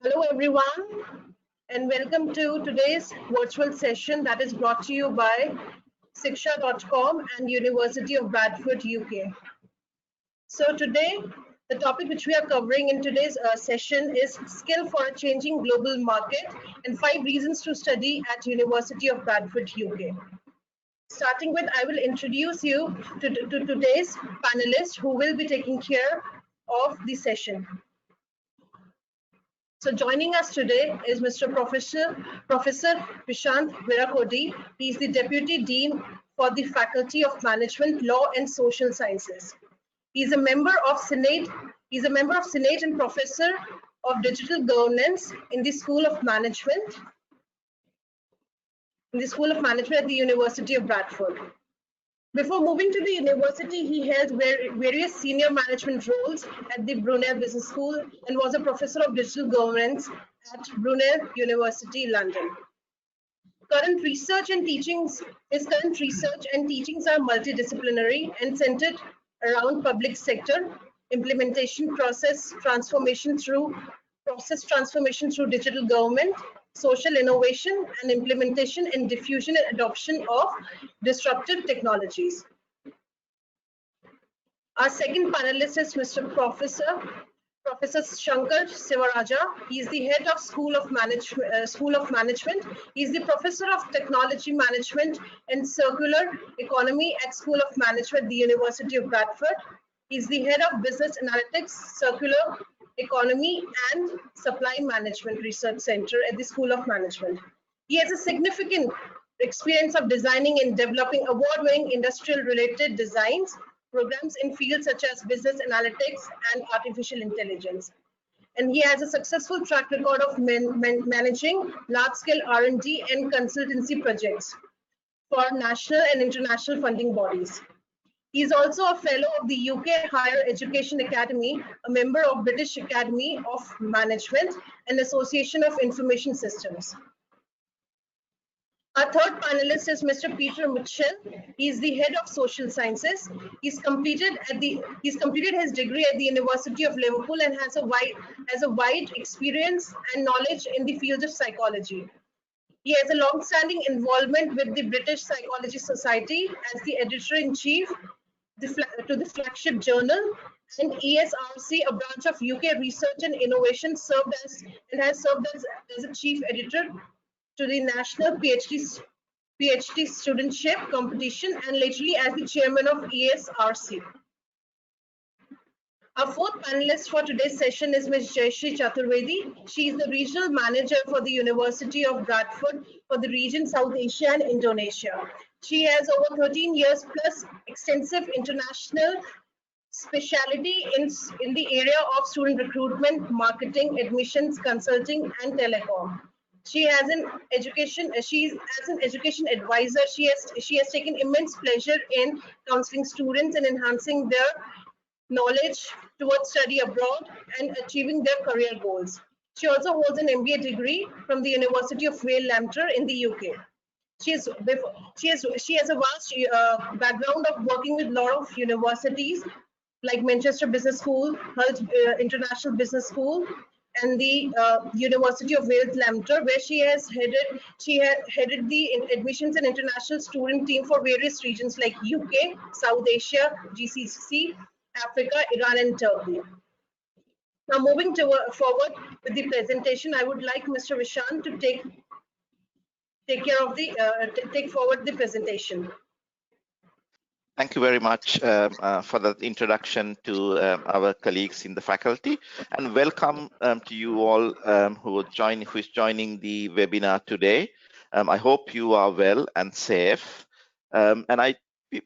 Hello everyone and welcome to today's virtual session that is brought to you by Shiksha.com and University of Bradford, UK. So today, the topic which we are covering in today's session is skill for a changing global market and 5 reasons to study at University of Bradford, UK. Starting with, I will introduce you to today's panelists who will be taking care of the session. So joining us today is Professor Prashant Virakodi. He is the Deputy Dean for the Faculty of Management, Law and Social Sciences. He is a member of Senate. He's a member of Senate and Professor of Digital Governance in the School of Management. In the School of Management at the University of Bradford. Before moving to the university, he held various senior management roles at the Brunel Business School and was a professor of digital governance at Brunel University, London. His current research and teachings are multidisciplinary and centered around public sector implementation, process transformation through digital government, social innovation and implementation and diffusion and adoption of disruptive technologies. Our second panelist is Professor Shankar Sivaraja. He is the head of School of Management. He is the professor of Technology Management and Circular Economy at School of Management at the University of Bradford. He is the head of Business Analytics, Circular Economy and Supply Management Research Center at the School of Management. He has a significant experience of designing and developing award-winning industrial-related designs programs in fields such as business analytics and artificial intelligence. And he has a successful track record of managing large-scale R&D and consultancy projects for national and international funding bodies. He is also a fellow of the UK Higher Education Academy, a member of British Academy of Management and Association of Information Systems. Our third panelist is Mr. Peter Mitchell. He is the head of social sciences. He's completed his degree at the University of Liverpool and has a wide experience and knowledge in the field of psychology. He has a long-standing involvement with the British Psychology Society as the editor-in-chief to the flagship journal, and ESRC, a branch of UK Research and Innovation, has served as a chief editor to the National PhD Studentship Competition and lately as the chairman of ESRC. Our fourth panelist for today's session is Ms. Jayashree Chaturvedi. She is the regional manager for the University of Bradford for the region South Asia and Indonesia. She has over 13 years plus extensive international specialty in the area of student recruitment, marketing, admissions, consulting, and telecom. She has an education. As an education advisor. She has taken immense pleasure in counseling students and enhancing their knowledge towards study abroad and achieving their career goals. She also holds an MBA degree from the University of Wales, Lamter in the UK. She has a vast background of working with a lot of universities like Manchester Business School, Hull International Business School, and the University of Wales, Lamter, where she headed the admissions and international student team for various regions like UK, South Asia, GCC, Africa, Iran, and Turkey. Now, moving forward with the presentation, I would like Mr. Vishant to take forward the presentation. Thank you very much for the introduction to our colleagues in the faculty, and welcome to you all who is joining the webinar today. I hope you are well and safe.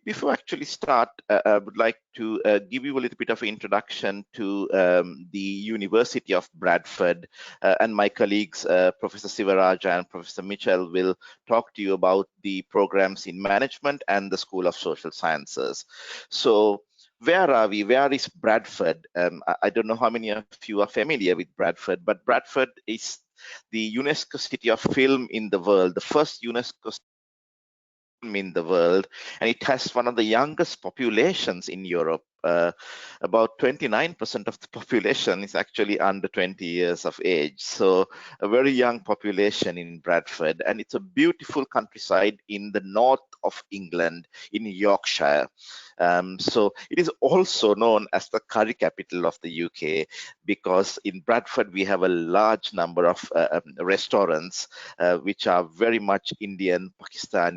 Before I actually start, I would like to give you a little bit of an introduction to the University of Bradford, and my colleagues, Professor Sivaraja and Professor Mitchell, will talk to you about the programs in management and the School of Social Sciences. So, where are we? Where is Bradford? I don't know how many of you are familiar with Bradford, but Bradford is the UNESCO City of Film in the world, the first UNESCO in the world, and it has one of the youngest populations in Europe. about 29% of the population is actually under 20 years of age. So a very young population in Bradford, and it's a beautiful countryside in the north of England, in Yorkshire. So it is also known as the curry capital of the UK, because in Bradford we have a large number of restaurants which are very much Indian, Pakistani,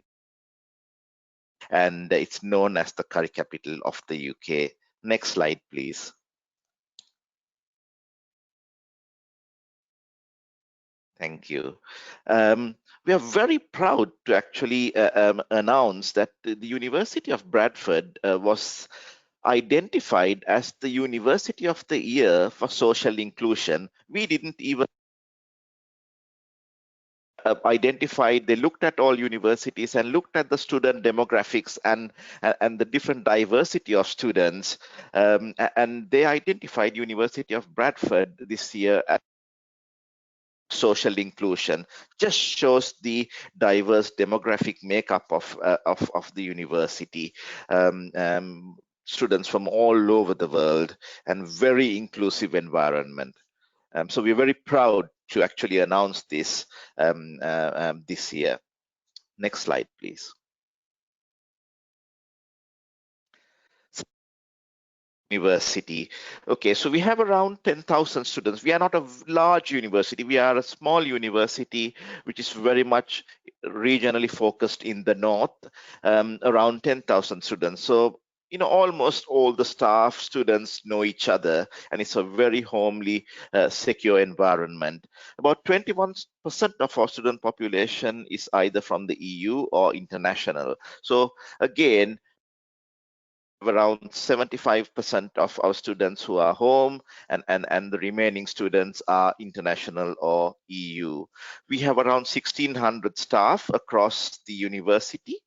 and it's known as the curry capital of the UK. Next slide, please. Thank you. We are very proud to actually announce that the University of Bradford was identified as the University of the Year for Social Inclusion. We didn't even identify, they looked at all universities and looked at the student demographics and the different diversity of students, and they identified University of Bradford this year as social inclusion. Just shows the diverse demographic makeup of the university. Students from all over the world, and very inclusive environment. So we're very proud to actually announce this this year. Next slide, please. University. Okay, so we have around 10,000 students. We are not a large university. We are a small university, which is very much regionally focused in the north, around 10,000 students. So, you know, almost all the staff, students know each other, and it's a very homely, secure environment. About 21% of our student population is either from the EU or international. So again, around 75% of our students who are home, and the remaining students are international or EU. We have around 1,600 staff across the university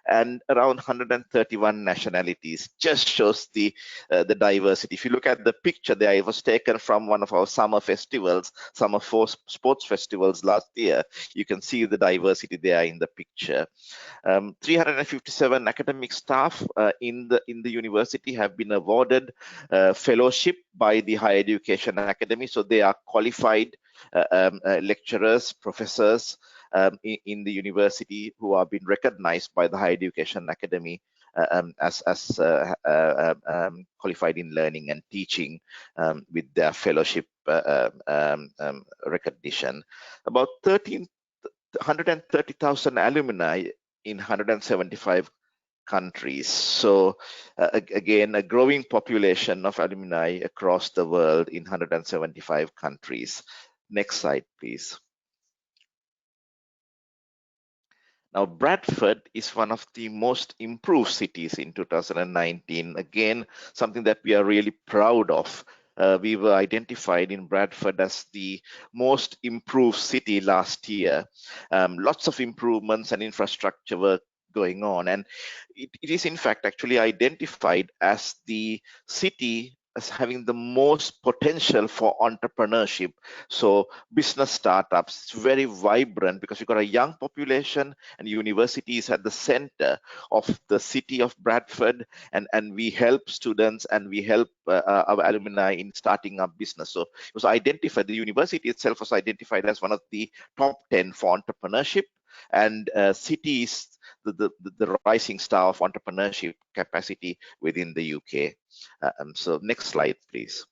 and around 131 nationalities. Just shows the diversity. If you look at the picture there, it was taken from one of our summer festivals, summer sports festivals last year. You can see the diversity there in the picture. 357 academic staff in the university have been awarded fellowship by the Higher Education Academy, so they are qualified lecturers, professors in the university who are being recognized by the Higher Education Academy as qualified in learning and teaching with their fellowship recognition. About 130,000 alumni in 175 countries. So again, a growing population of alumni across the world in 175 countries. Next slide, please. Now, Bradford is one of the most improved cities in 2019. Again, something that we are really proud of. We were identified in Bradford as the most improved city last year. Lots of improvements and infrastructure work going on, and it is in fact actually identified as the city as having the most potential for entrepreneurship. So business startups, it's very vibrant because we've got a young population, and university is at the center of the city of Bradford, and we help students and we help our alumni in starting up business. So it was identified, the university itself was identified as one of the top 10 for entrepreneurship, and city is the rising star of entrepreneurship capacity within the UK. So next slide, please.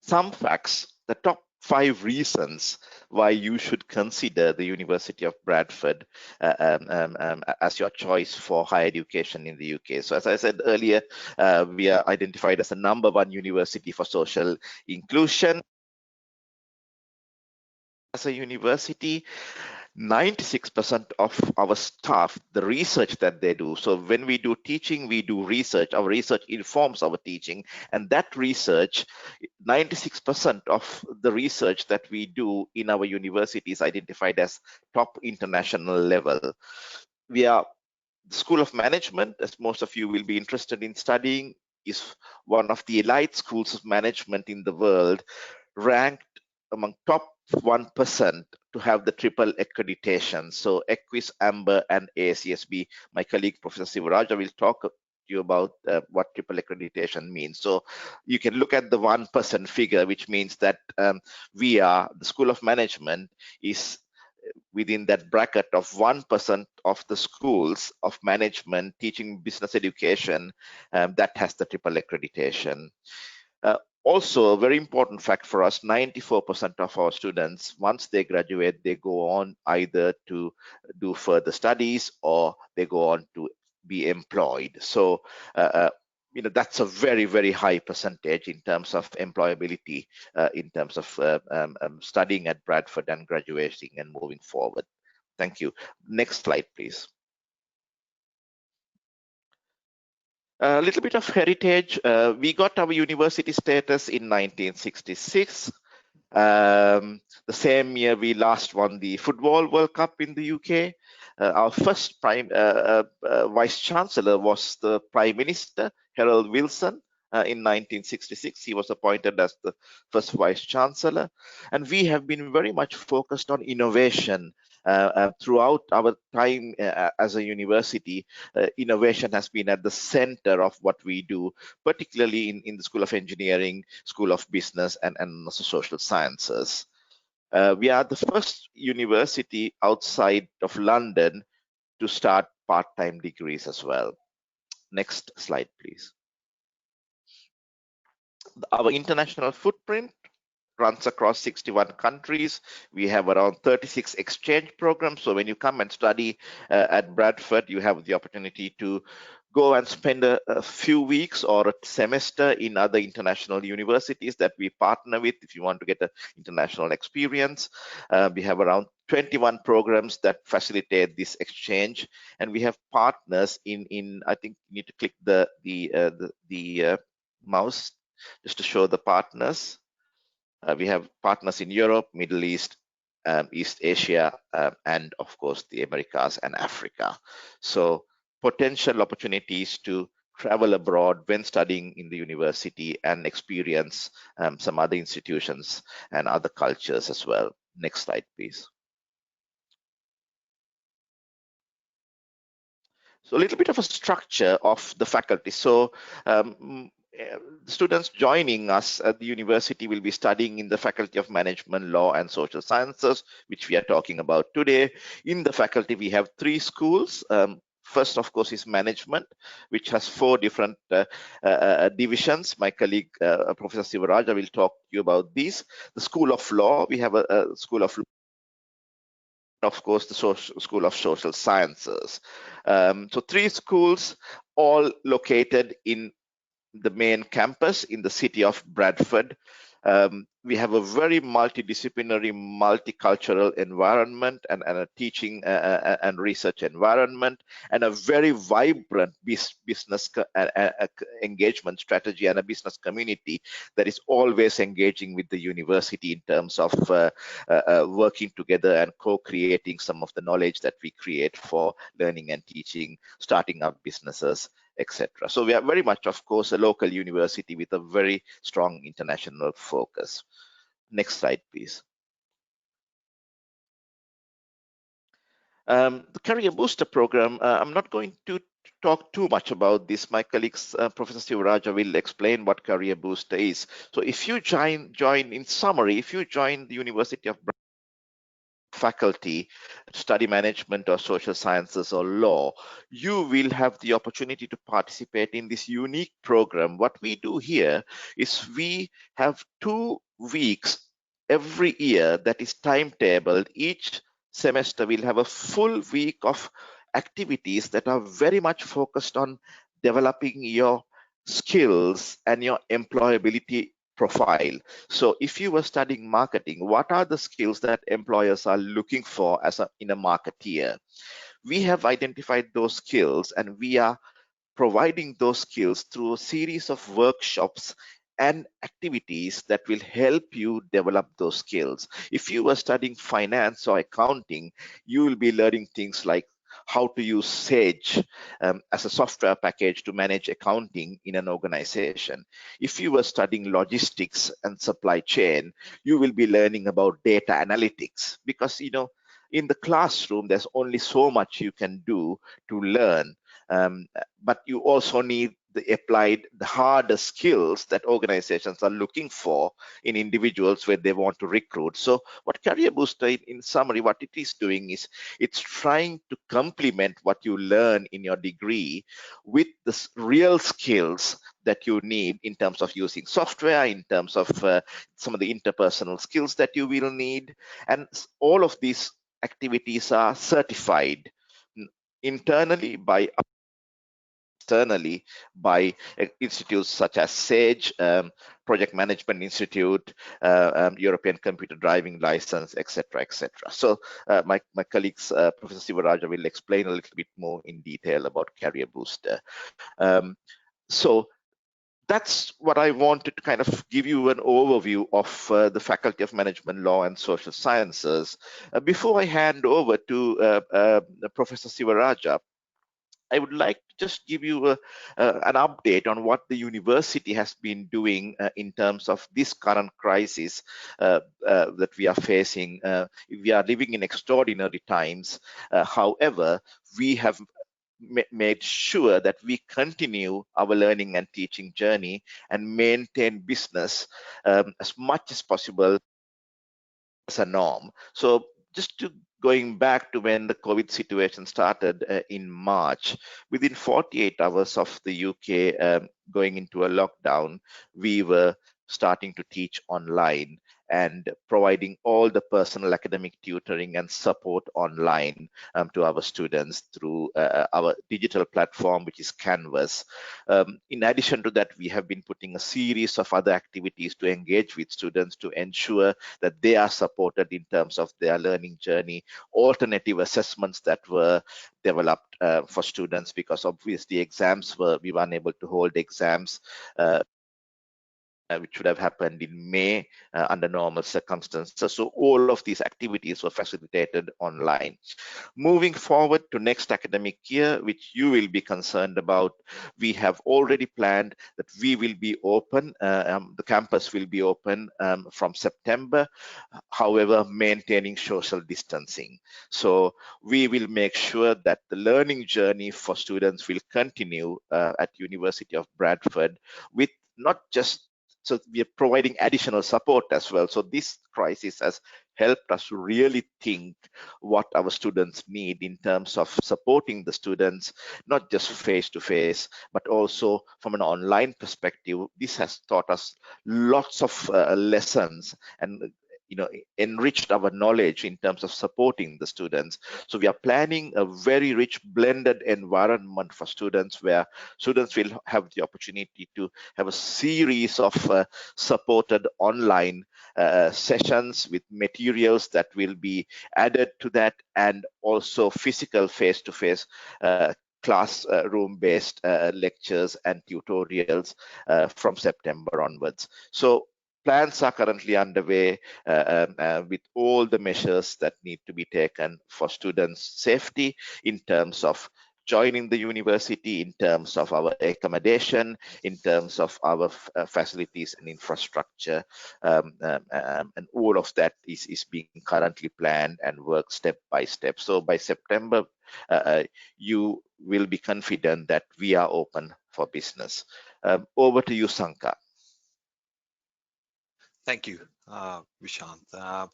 Some facts, the top 5 reasons why you should consider the University of Bradford as your choice for higher education in the UK. So as I said earlier, we are identified as the #1 university for social inclusion. As a university, 96% of our staff, the research that they do. So when we do teaching, we do research. Our research informs our teaching, and that research, 96% of the research that we do in our university is identified as top international level. We are the School of Management, as most of you will be interested in studying, is one of the elite schools of management in the world, ranked among top 1% to have the triple accreditation. So EQUIS, AMBER, and ACSB. My colleague, Professor Sivaraja, will talk to you about what triple accreditation means. So you can look at the 1% figure, which means that we are, the School of Management is within that bracket of 1% of the schools of management teaching business education that has the triple accreditation. Also, a very important fact for us, 94% of our students, once they graduate, they go on either to do further studies or they go on to be employed. So, that's a very, very high percentage in terms of employability, in terms of studying at Bradford and graduating and moving forward. Thank you. Next slide, please. A little bit of heritage. We got our university status in 1966. The same year we last won the Football World Cup in the UK. Our first Vice Chancellor was the Prime Minister, Harold Wilson. In 1966, he was appointed as the first Vice Chancellor. And we have been very much focused on innovation. Throughout our time as a university, innovation has been at the center of what we do, particularly in the School of Engineering, School of Business, and Social Sciences. We are the first university outside of London to start part-time degrees as well. Next slide, please. Our international footprint runs across 61 countries. We have around 36 exchange programs. So when you come and study at Bradford, you have the opportunity to go and spend a few weeks or a semester in other international universities that we partner with if you want to get an international experience. We have around 21 programs that facilitate this exchange, and we have partners in I think you need to click the mouse just to show the partners. We have partners in Europe, Middle East, East Asia, and of course the Americas and Africa. So potential opportunities to travel abroad when studying in the university and experience some other institutions and other cultures as well. Next slide, please. So a little bit of a structure of the faculty. So students joining us at the university will be studying in the Faculty of Management, Law and Social Sciences, which we are talking about today. In the faculty, we have 3 schools. First, of course, is management, which has 4 different divisions. My colleague, Professor Sivaraja, will talk to you about these. The School of Law, we have a School of Law, of course, the School of Social Sciences. So 3 schools, all located in the main campus in the city of Bradford. We have a very multidisciplinary, multicultural environment and a teaching and research environment, and a very vibrant business engagement strategy and a business community that is always engaging with the university in terms of working together and co-creating some of the knowledge that we create for learning and teaching, starting up businesses, etc. So we are very much, of course, a local university with a very strong international focus. Next slide, please. The Career Booster program, I'm not going to talk too much about this. My colleagues, Professor Sivaraja, will explain what Career Booster is. So if you join in summary, if you join the University of Bradford faculty, study management or social sciences or law, you will have the opportunity to participate in this unique program. What we do here is we have 2 weeks every year that is timetabled. Each semester will have a full week of activities that are very much focused on developing your skills and your employability profile. So if you were studying marketing, what are the skills that employers are looking for in a marketeer? We have identified those skills and we are providing those skills through a series of workshops and activities that will help you develop those skills. If you were studying finance or accounting, you will be learning things like how to use Sage as a software package to manage accounting in an organization. If you were studying logistics and supply chain, you will be learning about data analytics, because in the classroom there's only so much you can do to learn. but you also need the harder skills that organizations are looking for in individuals when they want to recruit. So what Career Booster, in summary, what it is doing is it's trying to complement what you learn in your degree with the real skills that you need in terms of using software, in terms of some of the interpersonal skills that you will need. And all of these activities are certified internally by externally by institutes such as SAGE, Project Management Institute, European Computer Driving License, etc., etc. So my colleagues, Professor Sivaraja, will explain a little bit more in detail about Career Booster. So that's what I wanted to kind of give you an overview of the Faculty of Management Law and Social Sciences. Before I hand over to Professor Sivaraja, I would like to just give you an update on what the university has been doing in terms of this current crisis that we are facing. We are living in extraordinary times. However, we have made sure that we continue our learning and teaching journey and maintain business as much as possible as a norm. So just to going back to when the COVID situation started in March, within 48 hours of the UK going into a lockdown, we were starting to teach online and providing all the personal academic tutoring and support online to our students through our digital platform, which is Canvas. In addition to that, we have been putting a series of other activities to engage with students to ensure that they are supported in terms of their learning journey, alternative assessments that were developed for students, because obviously we were unable to hold exams which should have happened in May under normal circumstances. So all of these activities were facilitated online. Moving forward to next academic year, which you will be concerned about, we have already planned that we will be open, the campus will be open from September, however, maintaining social distancing. So we will make sure that the learning journey for students will continue at University of Bradford with not just, so we are providing additional support as well. So this crisis has helped us really think what our students need in terms of supporting the students, not just face to face, but also from an online perspective. This has taught us lots of lessons and enriched our knowledge in terms of supporting the students. So we are planning a very rich blended environment for students, where students will have the opportunity to have a series of supported online sessions with materials that will be added to that, and also physical face-to-face classroom based lectures and tutorials from September onwards. So plans are currently underway with all the measures that need to be taken for students' safety in terms of joining the university, in terms of our accommodation, in terms of our facilities and infrastructure, and all of that is being currently planned and worked step by step. So by September, you will be confident that we are open for business. Over to you, Sanka. Thank you, Vishant.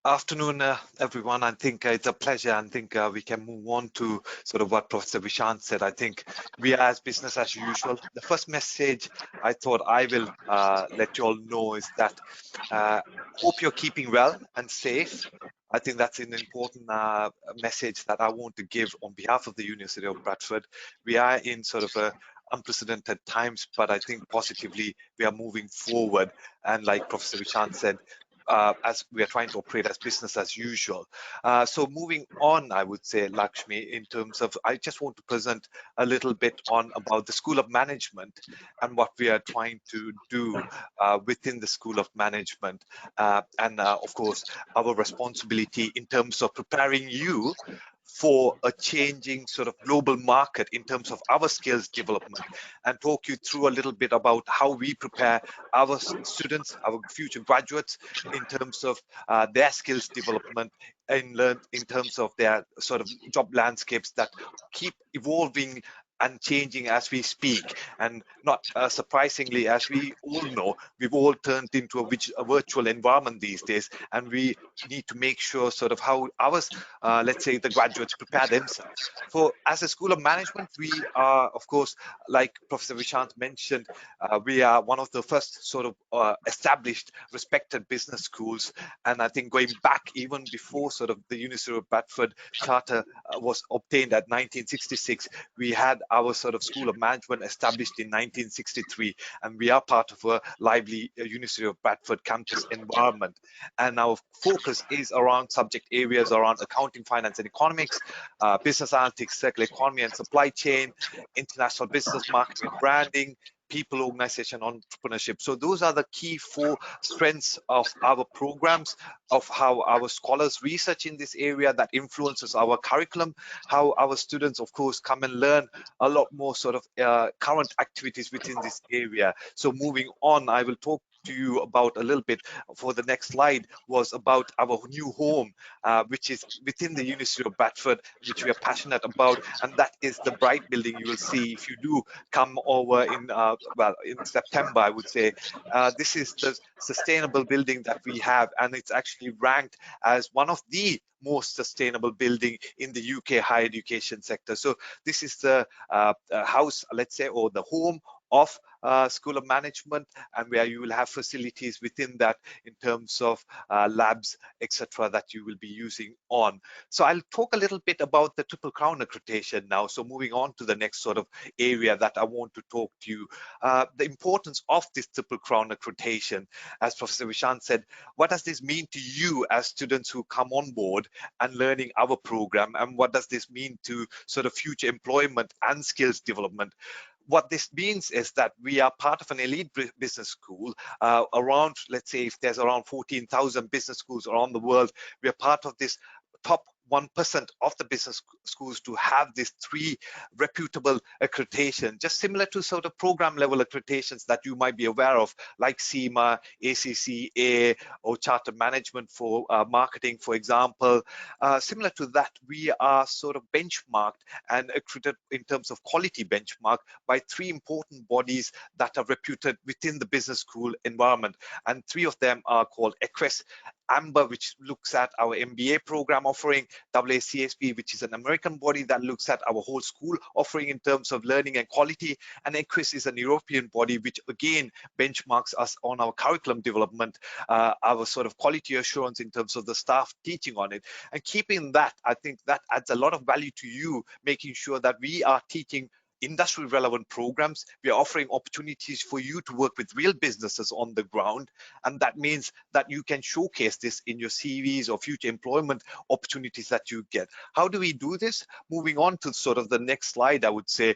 Afternoon, everyone. I think it's a pleasure. I think we can move on to sort of what Professor Vishant said. I think we are as business as usual. The first message I thought I will let you all know is that hope you're keeping well and safe. I think that's an important message that I want to give on behalf of the University of Bradford. We are in sort of a unprecedented times, but I think positively we are moving forward. And like Professor Vishant said, as we are trying to operate as business as usual. So moving on, I would say, Lakshmi, in terms of, I just want to present a little bit on about the School of Management and what we are trying to do within the School of Management. And of course, our responsibility in terms of preparing you for a changing sort of global market in terms of our skills development, and talk you through a little bit about how we prepare our students, our future graduates, in terms of their skills development and learn in terms of their sort of job landscapes that keep evolving and changing as we speak. And not surprisingly, as we all know, we've all turned into a virtual environment these days, and we need to make sure sort of how ours, let's say the graduates, prepare themselves. For as a School of Management, we are, of course, like Professor Vishant mentioned, we are one of the first sort of established, respected business schools. And I think going back even before sort of the University of Bradford charter was obtained at 1966, we had our sort of School of Management established in 1963, and we are part of a lively University of Bradford campus environment. And our focus is around subject areas around accounting, finance and economics, business analytics, circular economy and supply chain, international business, marketing and branding, people, organization, entrepreneurship. So those are the key 4 strengths of our programs, of how our scholars research in this area that influences our curriculum, how our students, of course, come and learn a lot more sort of current activities within this area. So moving on, I will talk to you about a little bit for the next slide was about our new home, which is within the University of Bradford, which we are passionate about, and that is the Bright building. You will see if you do come over in well, in September, I would say. This is the sustainable building that we have, and it's actually ranked as one of the most sustainable building in the UK higher education sector. So this is the house, let's say, or the home of School of Management, and where you will have facilities within that in terms of labs, etc., that you will be using on. So I'll talk a little bit about the Triple Crown accreditation now. So moving on to the next sort of area that I want to talk to you, the importance of this Triple Crown accreditation. As Professor Vishant said, what does this mean to you as students who come on board and learning our program, and what does this mean to sort of future employment and skills development? What this means is that we are part of an elite business school around, let's say, if there's around 14,000 business schools around the world, we are part of this top 1% of the business schools to have these 3 reputable accreditation, just similar to sort of program level accreditations that you might be aware of, like CIMA, ACCA, or Chartered Management for marketing, for example. Similar to that, we are sort of benchmarked and accredited in terms of quality benchmark by 3 important bodies that are reputed within the business school environment. And 3 of them are called EQUES, AMBER, which looks at our MBA program offering, WACSP, which is an American body that looks at our whole school offering in terms of learning and quality, and EQUIS is an European body which again benchmarks us on our curriculum development, our sort of quality assurance in terms of the staff teaching on it. And keeping that, I think that adds a lot of value to you, making sure that we are teaching industry relevant programs. We are offering opportunities for you to work with real businesses on the ground, and that means that you can showcase this in your CVs or future employment opportunities that you get. How do we do this? Moving on to sort of the next slide, I would say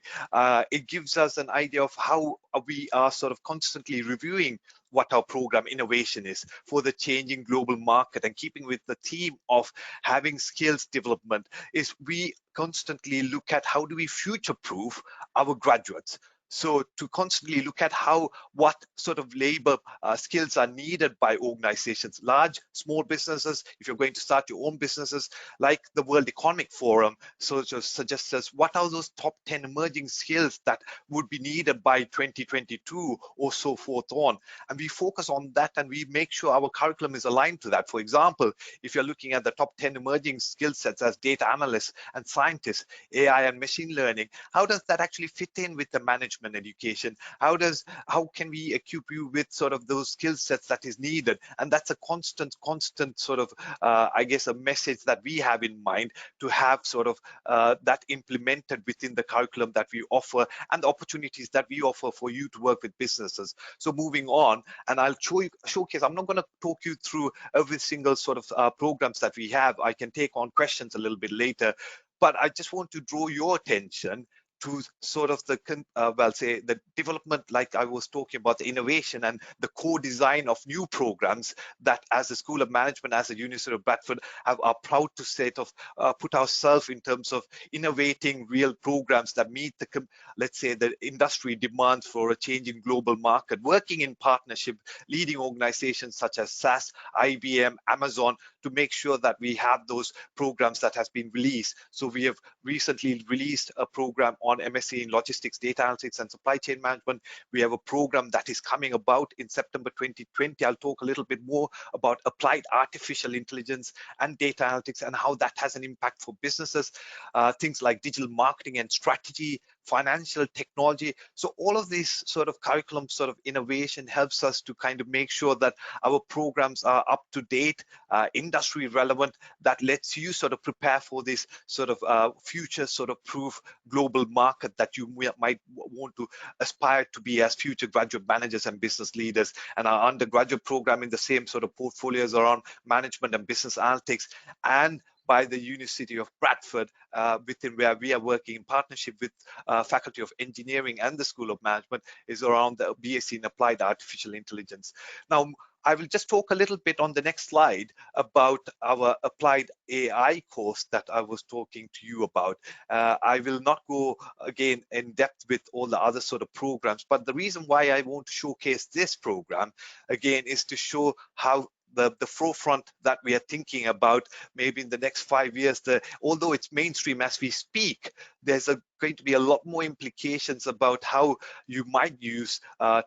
it gives us an idea of how we are sort of constantly reviewing what our program innovation is for the changing global market. And keeping with the theme of having skills development, is we constantly look at how do we future-proof our graduates. So to constantly look at what sort of labor skills are needed by organizations, large, small businesses, if you're going to start your own businesses, like the World Economic Forum, so just suggests us what are those top 10 emerging skills that would be needed by 2022 or so forth on. And we focus on that, and we make sure our curriculum is aligned to that. For example, if you're looking at the top 10 emerging skill sets as data analysts and scientists, AI and machine learning, how does that actually fit in with the management education? How can we equip you with sort of those skill sets that is needed? And that's a constant sort of I guess a message that we have in mind, to have sort of that implemented within the curriculum that we offer and the opportunities that we offer for you to work with businesses. So moving on, and I'll showcase, I'm not going to talk you through every single sort of programs that we have. I can take on questions a little bit later, but I just want to draw your attention to sort of the say the development, like I was talking about, the innovation and the co-design of new programs that as a School of Management, as a University of Bradford, are proud to sort of put ourselves in terms of innovating real programs that meet the, let's say, the industry demands for a changing global market, working in partnership, leading organizations such as SAS, IBM, Amazon, to make sure that we have those programs that has been released. So we have recently released a program on MSc in Logistics, Data Analytics and Supply Chain Management. We have a program that is coming about in September 2020. I'll talk a little bit more about applied artificial intelligence and data analytics and how that has an impact for businesses, things like digital marketing and strategy, financial technology. So all of these sort of curriculum sort of innovation helps us to kind of make sure that our programs are up to date, industry relevant, that lets you sort of prepare for this sort of future sort of proof global market that you might want to aspire to be as future graduate managers and business leaders. And our undergraduate program in the same sort of portfolios around management and business analytics, and by the University of Bradford, within where we are working in partnership with Faculty of Engineering and the School of Management, is around the BSc in Applied Artificial Intelligence. Now, I will just talk a little bit on the next slide about our applied AI course that I was talking to you about. I will not go again in depth with all the other sort of programs, but the reason why I want to showcase this program again is to show how the forefront that we are thinking about maybe in the next 5 years, although it's mainstream as we speak, there's going to be a lot more implications about how you might use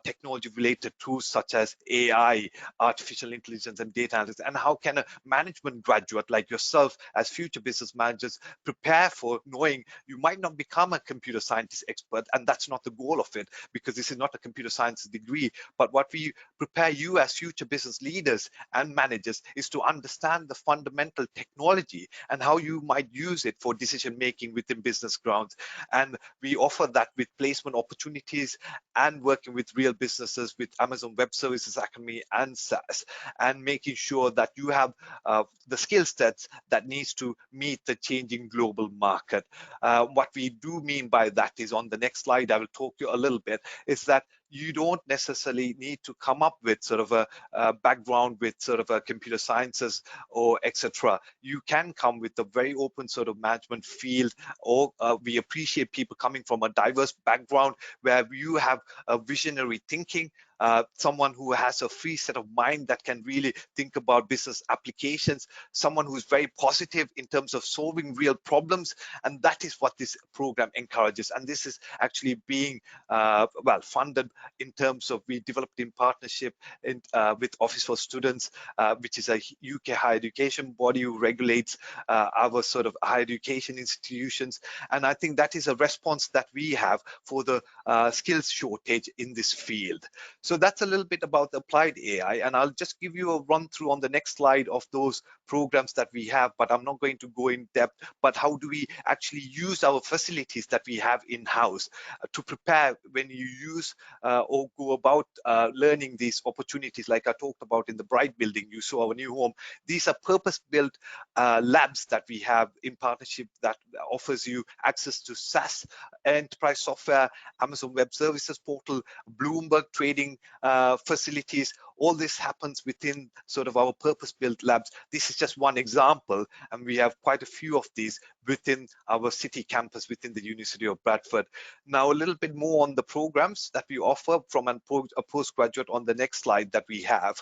technology related tools such as AI, artificial intelligence and data analytics, and how can a management graduate like yourself as future business managers prepare for knowing you might not become a computer scientist expert, and that's not the goal of it, because this is not a computer science degree, but what we prepare you as future business leaders and managers is to understand the fundamental technology and how you might use it for decision making within business grounds. And we offer that with placement opportunities and working with real businesses with Amazon Web Services Academy and SAS, and making sure that you have the skill sets that needs to meet the changing global market. What we do mean by that is on the next slide, I will talk to you a little bit, is that you don't necessarily need to come up with sort of a background with sort of a computer sciences or etc. You can come with a very open sort of management field, or we appreciate people coming from a diverse background where you have a visionary thinking, someone who has a free set of mind that can really think about business applications, someone who's very positive in terms of solving real problems, and that is what this program encourages. And this is actually being well funded in terms of, we developed in partnership with Office for Students, which is a UK higher education body who regulates our sort of higher education institutions. And I think that is a response that we have for the skills shortage in this field. So that's a little bit about applied AI, and I'll just give you a run through on the next slide of those programs that we have, but I'm not going to go in depth. But how do we actually use our facilities that we have in-house to prepare when you use or go about learning these opportunities, like I talked about in the Bright building, you saw our new home. These are purpose-built labs that we have in partnership that offers you access to SaaS, enterprise software, Amazon Web Services portal, Bloomberg trading facilities. All this happens within sort of our purpose-built labs. This is just one example, and we have quite a few of these within our city campus within the University of Bradford. Now, a little bit more on the programs that we offer from a postgraduate on the next slide that we have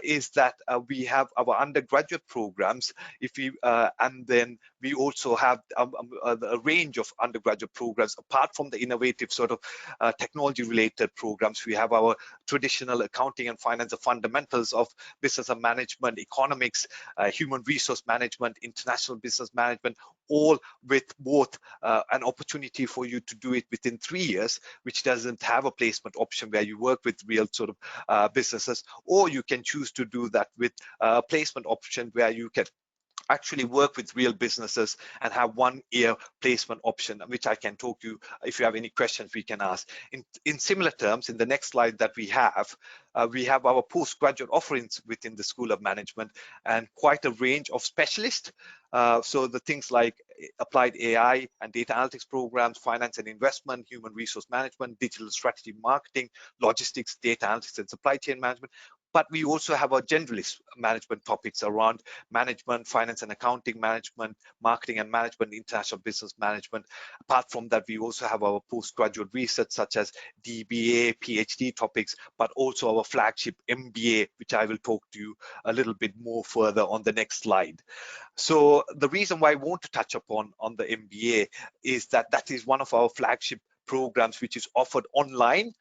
is that we have our undergraduate programs, and then we also have a range of undergraduate programs. Apart from the innovative sort of technology-related programs, we have our traditional accounting and finance, the fundamentals of business and management, economics, human resource management, international business management, all with both an opportunity for you to do it within 3 years, which doesn't have a placement option where you work with real sort of businesses, or you can choose to do that with a placement option where you can actually work with real businesses and have 1 year placement option, which I can talk to you. If you have any questions, we can ask. In similar terms, in the next slide that we have our postgraduate offerings within the School of Management, and quite a range of specialists. So the things like applied AI and data analytics programs, finance and investment, human resource management, digital strategy marketing, logistics, data analytics and supply chain management. But we also have our generalist management topics around management, finance and accounting management, marketing and management, international business management. Apart from that, we also have our postgraduate research such as DBA, PhD topics, but also our flagship MBA, which I will talk to you a little bit more further on the next slide. So the reason why I want to touch upon on the MBA is that that is one of our flagship programs which is offered online,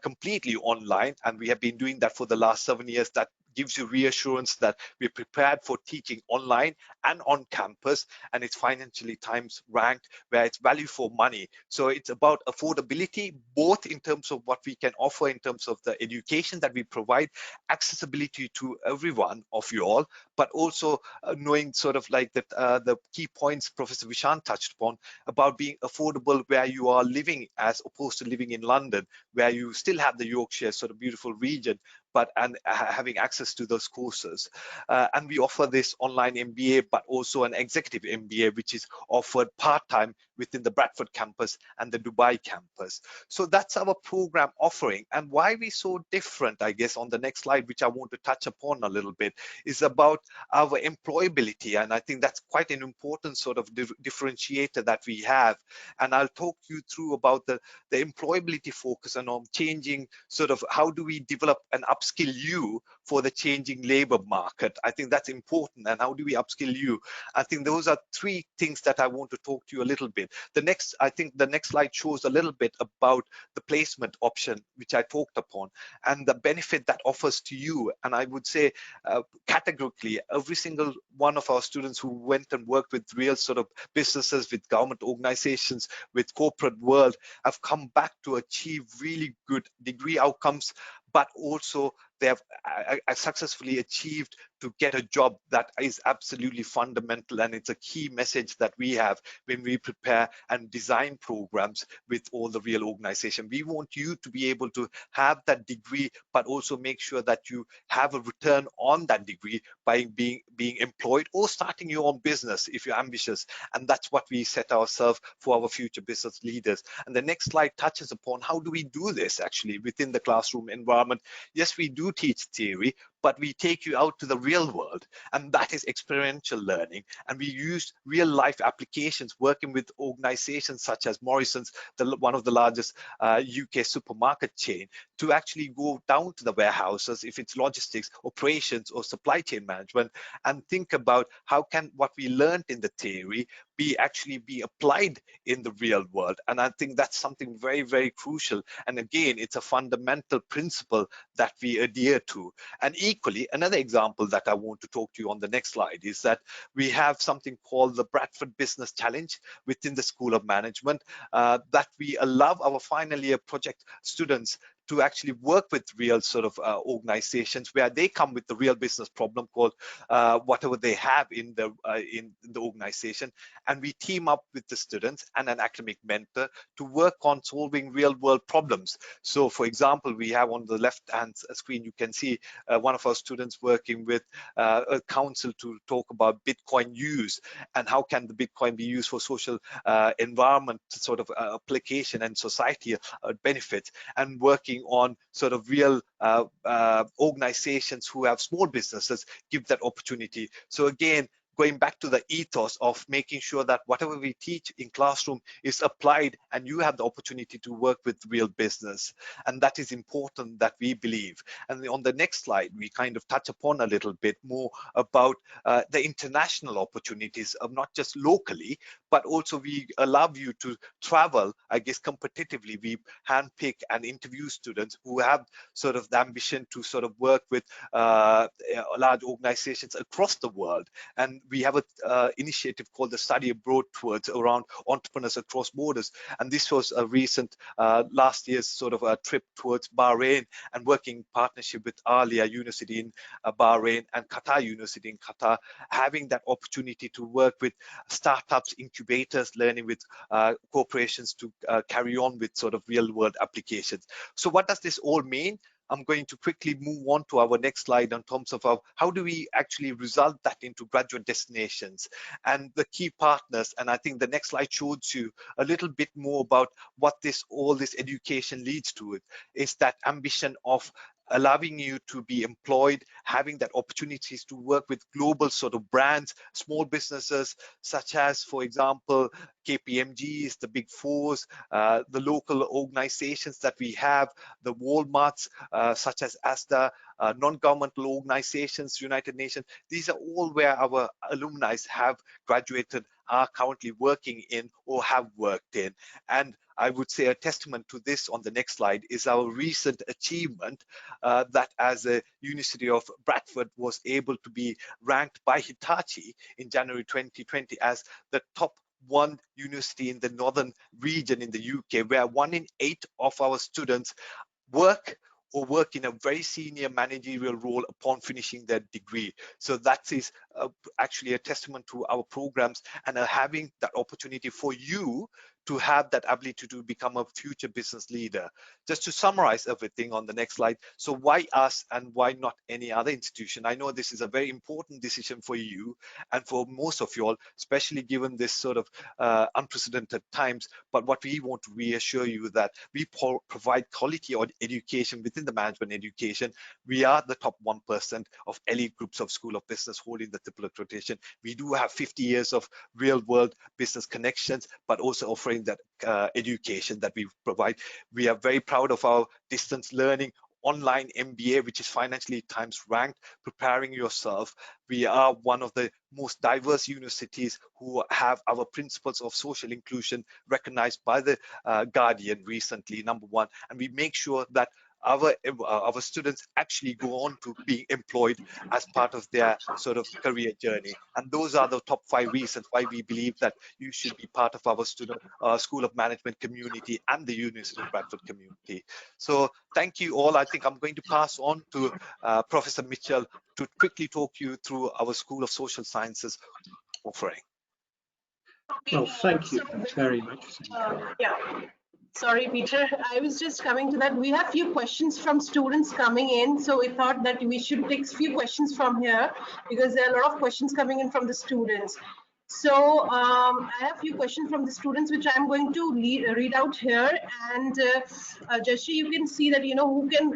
completely online, and we have been doing that for the last 7 years. That gives you reassurance that we're prepared for teaching online and on campus, and it's financially times ranked where it's value for money. So it's about affordability, both in terms of what we can offer in terms of the education that we provide, accessibility to everyone of you all, but also knowing sort of like that the key points Professor Vishan touched upon about being affordable where you are living as opposed to living in London, where you still have the Yorkshire sort of beautiful region, but having access to those courses. And we offer this online MBA, but also an executive MBA, which is offered part-time within the Bradford campus and the Dubai campus. So that's our program offering. And why we're so different, I guess, on the next slide, which I want to touch upon a little bit, is about our employability. And I think that's quite an important sort of differentiator that we have. And I'll talk you through about the employability focus and on changing sort of how do we develop and upskill you for the changing labor market. I think that's important. And how do we upskill you? I think those are three things that I want to talk to you a little bit. I think the next slide shows a little bit about the placement option, which I talked upon, and the benefit that offers to you. And I would say categorically, every single one of our students who went and worked with real sort of businesses, with government organizations, with corporate world, have come back to achieve really good degree outcomes, but also they have successfully achieved to get a job. That is absolutely fundamental, and it's a key message that we have when we prepare and design programs with all the real organization. We want you to be able to have that degree, but also make sure that you have a return on that degree by being employed or starting your own business if you're ambitious. And that's what we set ourselves for our future business leaders. And the next slide touches upon how do we do this actually within the classroom environment. Yes, we do teach theory, but we take you out to the real world, and that is experiential learning. And we use real life applications working with organizations such as Morrison's, one of the largest UK supermarket chain, to actually go down to the warehouses, if it's logistics, operations, or supply chain management, and think about how can what we learned in the theory actually be applied in the real world. And I think that's something very, very crucial. And again, it's a fundamental principle that we adhere to. And equally, another example that I want to talk to you on the next slide is that we have something called the Bradford Business Challenge within the School of Management that we allow our final year project students to actually work with real sort of organizations where they come with the real business problem called whatever they have in the organization, and we team up with the students and an academic mentor to work on solving real world problems. So for example, we have on the left hand screen, you can see one of our students working with a council to talk about Bitcoin use and how can the Bitcoin be used for social environment sort of application and society benefits, and working on sort of real organizations who have small businesses, give that opportunity. So again, going back to the ethos of making sure that whatever we teach in classroom is applied and you have the opportunity to work with real business. And that is important that we believe. And on the next slide, we kind of touch upon a little bit more about the international opportunities of not just locally, but also we allow you to travel, I guess, competitively. We handpick and interview students who have sort of the ambition to sort of work with large organizations across the world. And we have an initiative called the Study Abroad towards around entrepreneurs across borders. And this was a recent last year's sort of a trip towards Bahrain and working partnership with Alia University in Bahrain and Qatar University in Qatar, having that opportunity to work with startups, incubators, learning with corporations to carry on with sort of real world applications. So what does this all mean? I'm going to quickly move on to our next slide in terms of how do we actually result that into graduate destinations and the key partners. And I think the next slide shows you a little bit more about what all this education leads to. It is that ambition of allowing you to be employed, having that opportunities to work with global sort of brands, small businesses, such as, for example, KPMGs, the big fours, the local organizations that we have, the Walmarts, such as ASDA, non-governmental organizations, United Nations. These are all where our alumni have graduated, are currently working in or have worked in. And I would say a testament to this on the next slide is our recent achievement that as a University of Bradford was able to be ranked by Hitachi in January 2020 as the top one university in the northern region in the UK, where 1 in 8 of our students work in a very senior managerial role upon finishing their degree. So that is actually a testament to our programs and having that opportunity for you to have that ability to become a future business leader. Just to summarize everything on the next slide. So why us and why not any other institution? I know this is a very important decision for you and for most of you all, especially given this sort of unprecedented times. But what we want to reassure you that we provide quality education within the management education. We are the top 1% of elite groups of School of Business holding the triple accreditation. We do have 50 years of real world business connections, but also offering that education that we provide. We are very proud of our distance learning online MBA, which is Financially Times ranked, preparing yourself. We are one of the most diverse universities who have our principles of social inclusion recognized by the Guardian recently, #1. And we make sure that our students actually go on to being employed as part of their sort of career journey. And those are the top 5 reasons why we believe that you should be part of our student School of Management community and the University of Bradford community. So thank you all. I think I'm going to pass on to Professor Mitchell to quickly talk you through our School of Social Sciences offering. Well, thank you very much. Yeah. Sorry, Peter. I was just coming to that. We have few questions from students coming in, so we thought that we should take few questions from here because there are a lot of questions coming in from the students. So I have few questions from the students, which I'm going to read out here. And Jashi, you can see that who can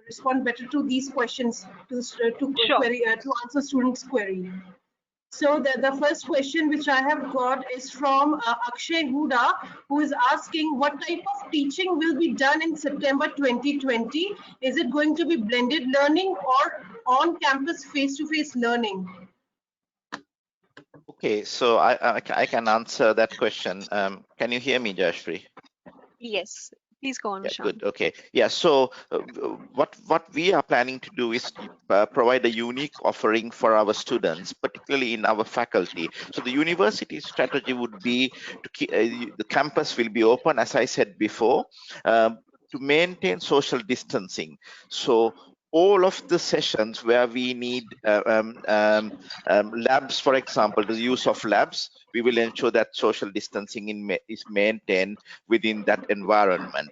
respond better to these questions to answer students' query. So the first question which I have got is from Akshay Huda, who is asking what type of teaching will be done in September 2020? Is it going to be blended learning or on-campus face-to-face learning? Okay, so I can answer that question. Can you hear me, Jayashri? Yes, please go on, Yeah, Vishant. good. Okay. Yeah. So what we are planning to do is provide a unique offering for our students, particularly in our faculty. So the university strategy would be to keep, the campus will be open, as I said before, to maintain social distancing. So all of the sessions where we need labs, for example, the use of labs, we will ensure that social distancing is maintained within that environment.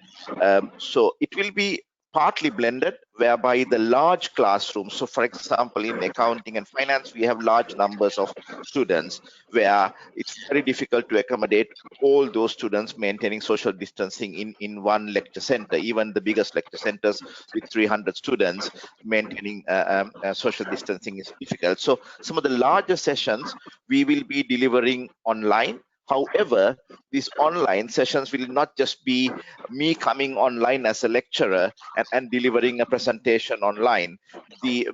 So it will be partly blended, whereby the large classrooms, so for example, in accounting and finance, we have large numbers of students where it's very difficult to accommodate all those students maintaining social distancing in one lecture center. Even the biggest lecture centers with 300 students, maintaining social distancing is difficult. So some of the larger sessions we will be delivering online. However, these online sessions will not just be me coming online as a lecturer and delivering a presentation online. The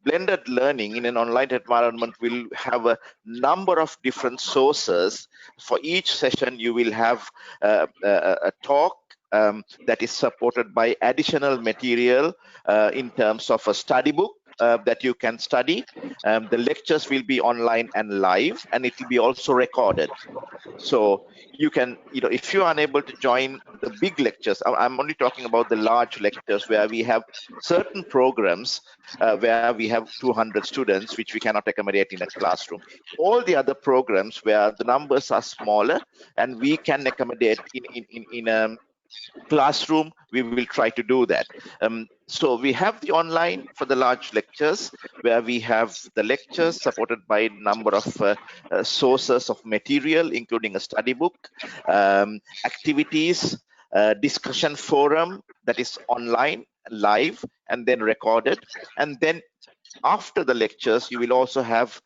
blended learning in an online environment will have a number of different sources. For each session, you will have a talk that is supported by additional material in terms of a study book that you can study. The lectures will be online and live, and it will be also recorded. So you can, if you're unable to join the big lectures, I'm only talking about the large lectures where we have certain programs where we have 200 students, which we cannot accommodate in a classroom. All the other programs where the numbers are smaller and we can accommodate in classroom, we will try to do that. So we have the online for the large lectures, where we have the lectures supported by a number of sources of material, including a study book, activities, discussion forum that is online, live, and then recorded. And then after the lectures, you will also have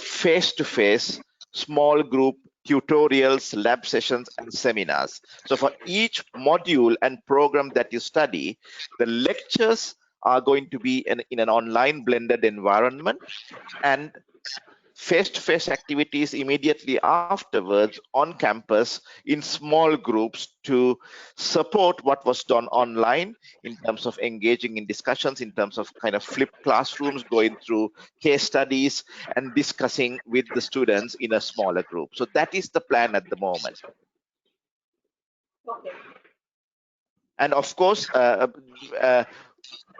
face-to-face small group tutorials, lab sessions, and seminars. So for each module and program that you study, the lectures are going to be in an online blended environment, and face-to-face activities immediately afterwards on campus in small groups to support what was done online in terms of engaging in discussions, in terms of kind of flipped classrooms, going through case studies and discussing with the students in a smaller group. So that is the plan at the moment. Okay. And of course,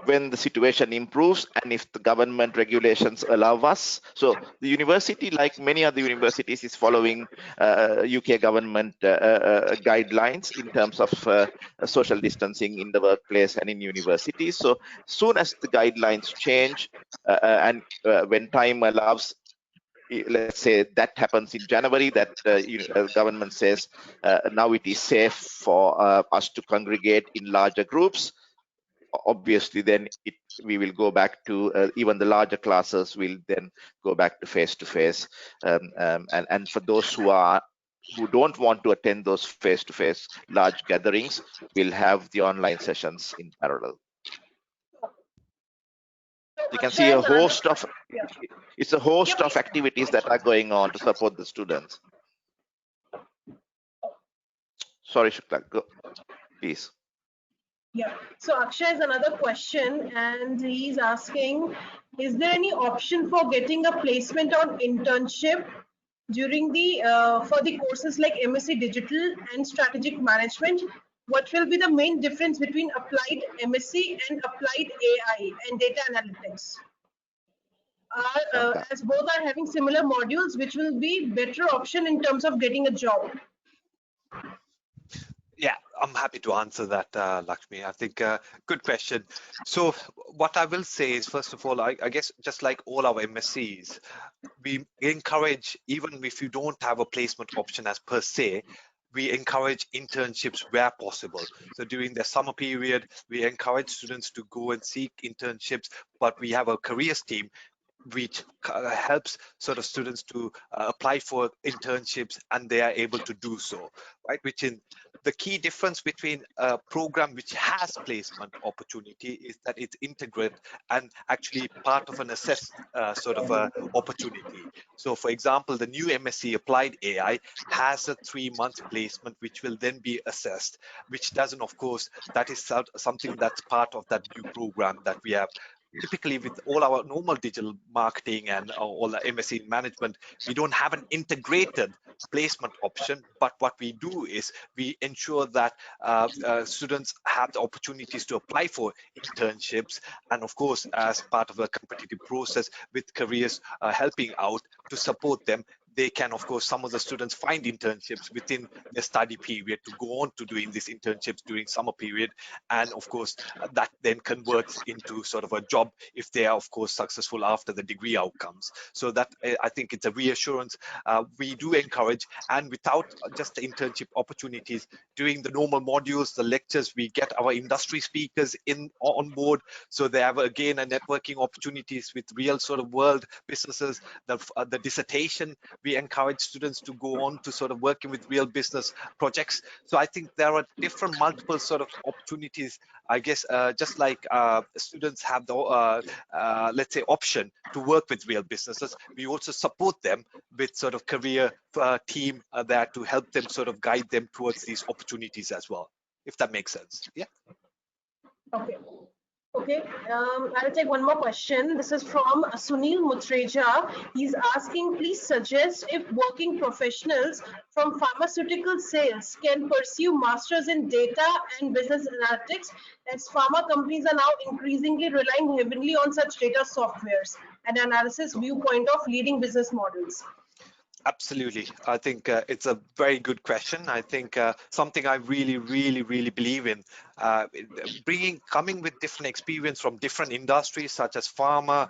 when the situation improves and if the government regulations allow us. So the university, like many other universities, is following UK government guidelines in terms of social distancing in the workplace and in universities. So soon as the guidelines change and when time allows, let's say that happens in January, that government says now it is safe for us to congregate in larger groups, obviously then we will go back to even the larger classes will then go back to face-to-face, and for those who don't want to attend those face-to-face large gatherings, we'll have the online sessions in parallel. You can see a host of it's a host of activities that are going on to support the students. Sorry, Shukla, go please. Yeah, so Akshay has another question, and he's asking, is there any option for getting a placement on internship during the for the courses like MSc Digital and Strategic Management? What will be the main difference between applied MSc and applied AI and data analytics? As both are having similar modules, which will be better option in terms of getting a job? Yeah, I'm happy to answer that, Lakshmi. I think good question. So what I will say is, first of all, I guess just like all our MSCs, we encourage, even if you don't have a placement option as per se, we encourage internships where possible. So during the summer period, we encourage students to go and seek internships, but we have a careers team which helps sort of students to apply for internships, and they are able to do so, right? Which in the key difference between a program which has placement opportunity is that it's integrated and actually part of an assessed sort of a opportunity. So for example, the new MSc Applied AI has a 3-month placement which will then be assessed, which doesn't, of course, that is something that's part of that new program that we have. Typically with all our normal digital marketing and all the MSc in management, we don't have an integrated placement option, but what we do is we ensure that students have the opportunities to apply for internships, and of course as part of a competitive process with careers helping out to support them, they can, of course, some of the students find internships within their study period to go on to doing these internships during summer period, and of course that then converts into sort of a job if they are, of course, successful after the degree outcomes. So that I think it's a reassurance we do encourage, and without just the internship opportunities during the normal modules, the lectures, we get our industry speakers on board, so they have again a networking opportunities with real sort of world businesses. The dissertation, we encourage students to go on to sort of working with real business projects. So I think there are different multiple sort of opportunities, I guess, just like students have the let's say option to work with real businesses, we also support them with sort of career team there to help them sort of guide them towards these opportunities as well, if that makes sense. Yeah. Okay. Okay, I'll take one more question. This is from Sunil Mutreja. He's asking, please suggest if working professionals from pharmaceutical sales can pursue masters in data and business analytics, as pharma companies are now increasingly relying heavily on such data softwares and analysis viewpoint of leading business models. Absolutely. I think it's a very good question. I think something I really believe in, coming with different experience from different industries such as pharma,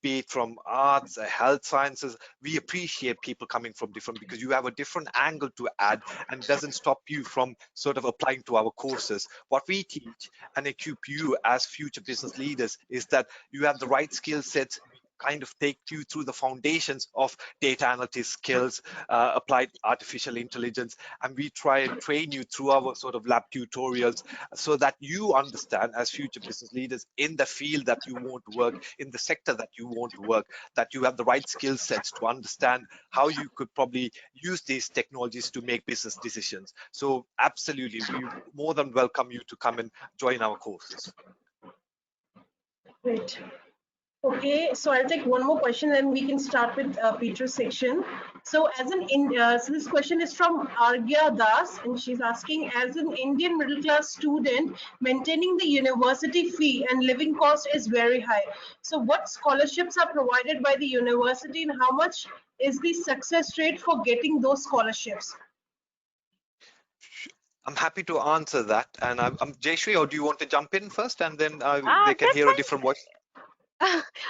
be it from arts, health sciences. We appreciate people coming from different, because you have a different angle to add, and doesn't stop you from sort of applying to our courses. What we teach and equip you as future business leaders is that you have the right skill sets. Kind of take you through the foundations of data analytics skills, applied artificial intelligence, and we try and train you through our sort of lab tutorials, so that you understand as future business leaders in the field that you want to work, in the sector that you want to work, that you have the right skill sets to understand how you could probably use these technologies to make business decisions. So absolutely, we more than welcome you to come and join our courses. Great. Okay, so I'll take one more question and we can start with Peter's section. So so this question is from Argya Das, and she's asking, as an Indian middle class student, maintaining the university fee and living cost is very high. So what scholarships are provided by the university, and how much is the success rate for getting those scholarships? I'm happy to answer that, and I'm Jayshree, or do you want to jump in first, and then they can That's hear a fine. different voice?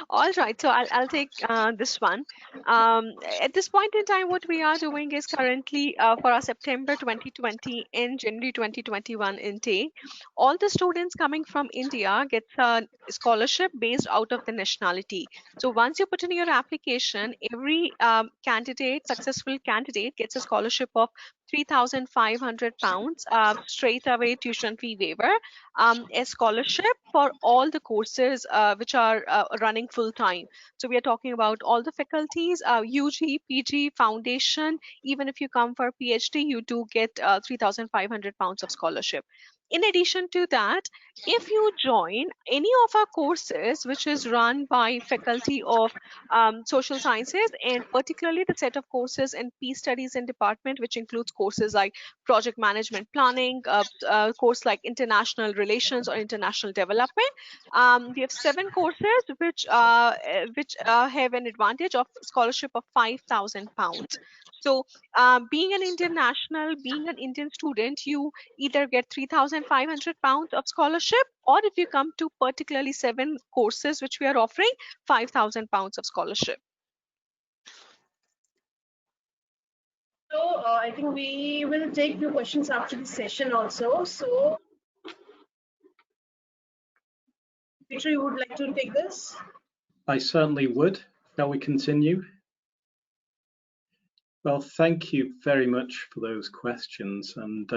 All right, so I'll take this one. At this point in time, what we are doing is currently for our September 2020 and January 2021 intake, all the students coming from India gets a scholarship based out of the nationality. So once you put in your application, every successful candidate gets a scholarship of £3,500 straight away tuition fee waiver, a scholarship for all the courses which are running full time. So we are talking about all the faculties, UG, PG, foundation. Even if you come for PhD, you do get £3,500 of scholarship. In addition to that, if you join any of our courses, which is run by faculty of social sciences, and particularly the set of courses in peace studies and department, which includes courses like project management planning, course like international relations or international development. We have 7 courses which have an advantage of scholarship of £5,000. So being an Indian national, being an Indian student, you either get £3,500 of scholarship, or if you come to particularly 7 courses which we are offering, £5,000 of scholarship. So I think we will take few questions after the session also. So Peter, you would like to take this? I certainly would. Shall we continue? Well, thank you very much for those questions, and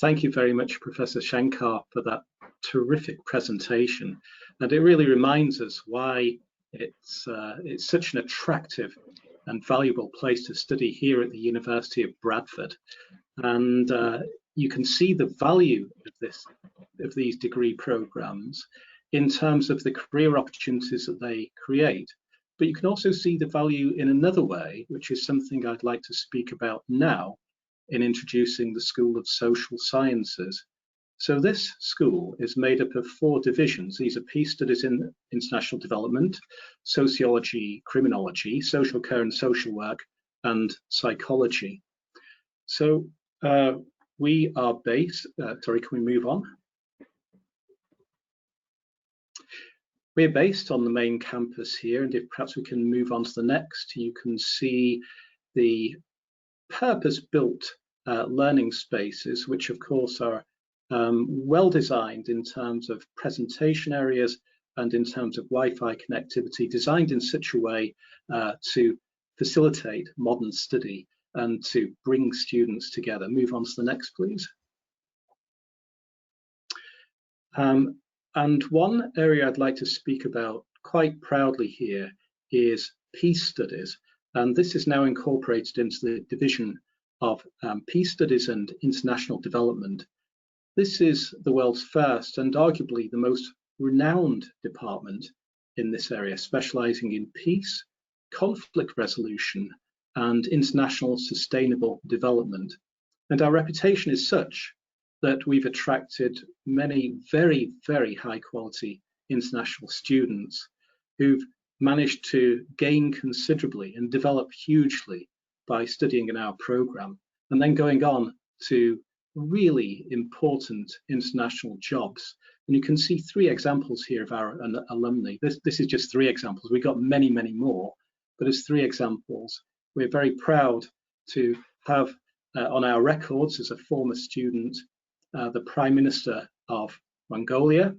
thank you very much, Professor Shankar, for that terrific presentation. And it really reminds us why it's such an attractive and valuable place to study here at the University of Bradford. And you can see the value of these degree programs in terms of the career opportunities that they create. But you can also see the value in another way, which is something I'd like to speak about now in introducing the School of Social Sciences. So this school is made up of 4 divisions. These are peace studies in international development, sociology, criminology, social care and social work, and psychology. So we are based, sorry, can we move on? We're based on the main campus here, and if perhaps we can move on to the next, you can see the purpose-built learning spaces, which of course are well designed in terms of presentation areas and in terms of Wi-Fi connectivity, designed in such a way to facilitate modern study and to bring students together. Move on to the next, please. And one area I'd like to speak about quite proudly here is peace studies. And this is now incorporated into the division of peace studies and international development. This is the world's first and arguably the most renowned department in this area, specializing in peace, conflict resolution, and international sustainable development. And our reputation is such that we've attracted many very, very high quality international students who've managed to gain considerably and develop hugely by studying in our program and then going on to really important international jobs. And you can see 3 examples here of our alumni. This is just 3 examples. We've got many, many more, but as 3 examples, we're very proud to have on our records as a former student, the Prime Minister of Mongolia,